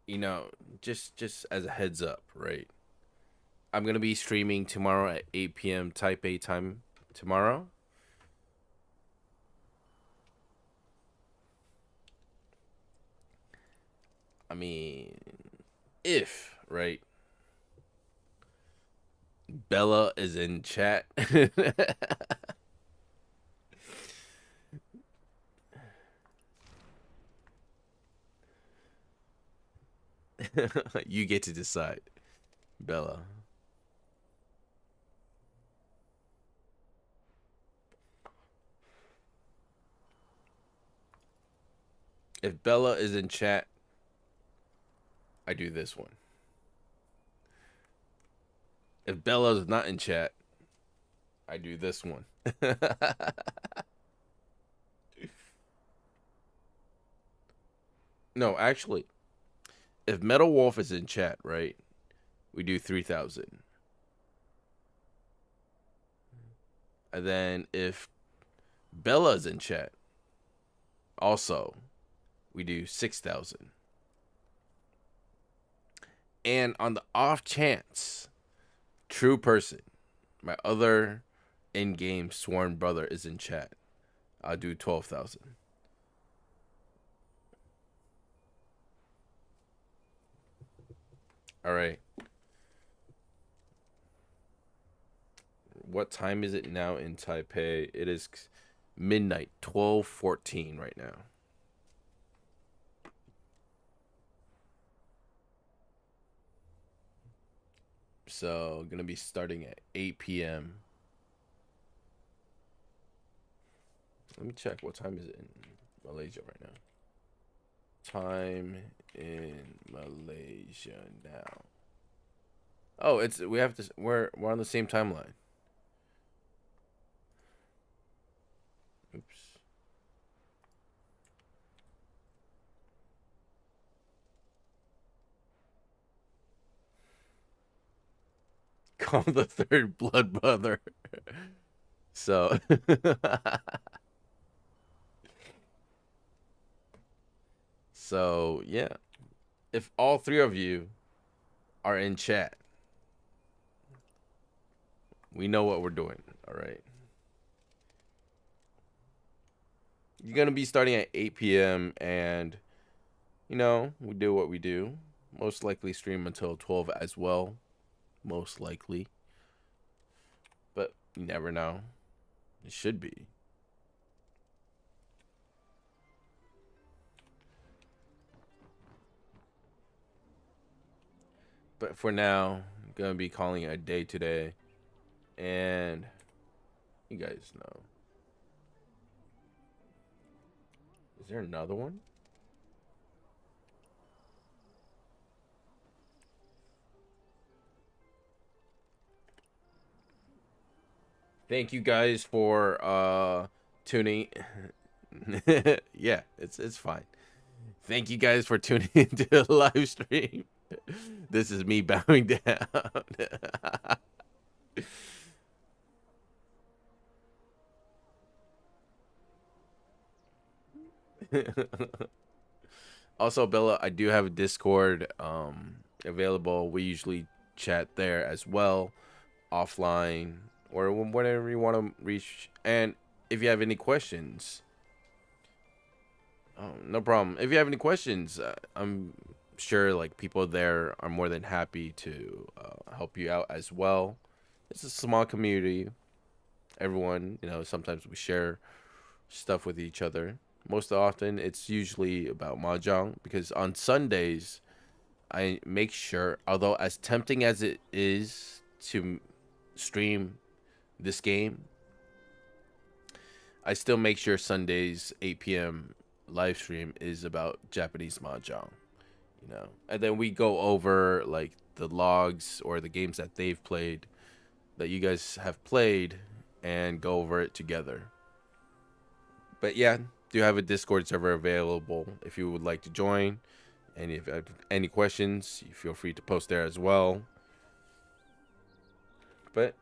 You know, just as a heads up, right? I'm gonna be streaming tomorrow at 8 p.m. Taipei time tomorrow. I mean, if right, Bella is in chat. You get to decide, Bella. If Bella is in chat, I do this one. If Bella is not in chat, I do this one. No, actually, if Metal Wolf is in chat, right, we do 3,000. And then if Bella's in chat, also, we do 6,000. And on the off chance, True Person, my other in-game sworn brother, is in chat, I'll do 12,000. All right. What time is it now in Taipei? It is midnight, 12:14 right now. So, gonna be starting at 8 p.m. Let me check. What time is it in Malaysia right now? Time in Malaysia now. Oh, we're on the same timeline. Oops. Call the third blood brother. So so yeah. If all three of you are in chat, We know what we're doing. All right. You're gonna be starting at 8 p.m. and we do what we do. Most likely stream until 12 as well. Most likely. But you never know. It should be. But for now, I'm gonna be calling it a day today. And you guys know. Is there another one? Thank you guys for tuning. Yeah, it's fine. Thank you guys for tuning into the live stream. This is me bowing down. Also, Bella, I do have a Discord available. We usually chat there as well, offline or whenever you want to reach. And if you have any questions, oh, no problem. If you have any questions, I'm sure like people there are more than happy to help you out as well. It's a small community. Everyone, sometimes we share stuff with each other. Most often, it's usually about mahjong because on Sundays, I make sure, although as tempting as it is to stream this game, I still make sure Sundays 8 p.m. live stream is about Japanese mahjong, and then we go over like the logs or the games that they've played that you guys have played and go over it together. But yeah, do have a Discord server available if you would like to join. And if you have any questions, you feel free to post there as well. But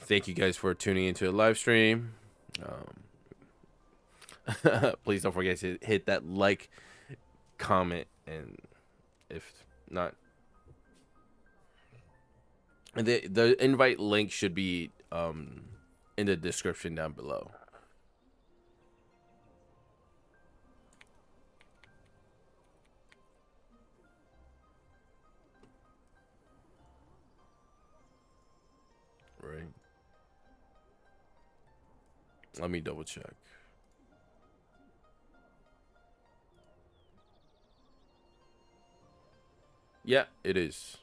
thank you guys for tuning into the live stream. Please don't forget to hit that like, comment, and if not, the invite link should be in the description down below. Right. Let me double check. Yeah, it is.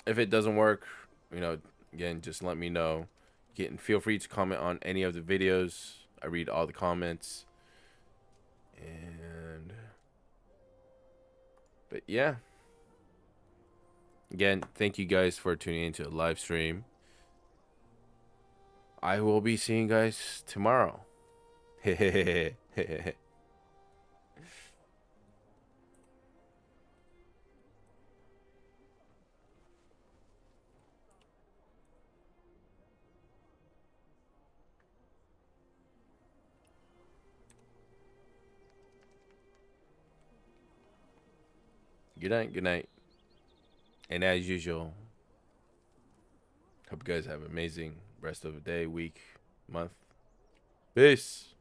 If it doesn't work, again, just let me know. Feel free to comment on any of the videos. I read all the comments. But yeah. Again, thank you guys for tuning into the live stream. I will be seeing you guys tomorrow. Good night, good night. And as usual, hope you guys have an amazing rest of the day, week, month. Peace.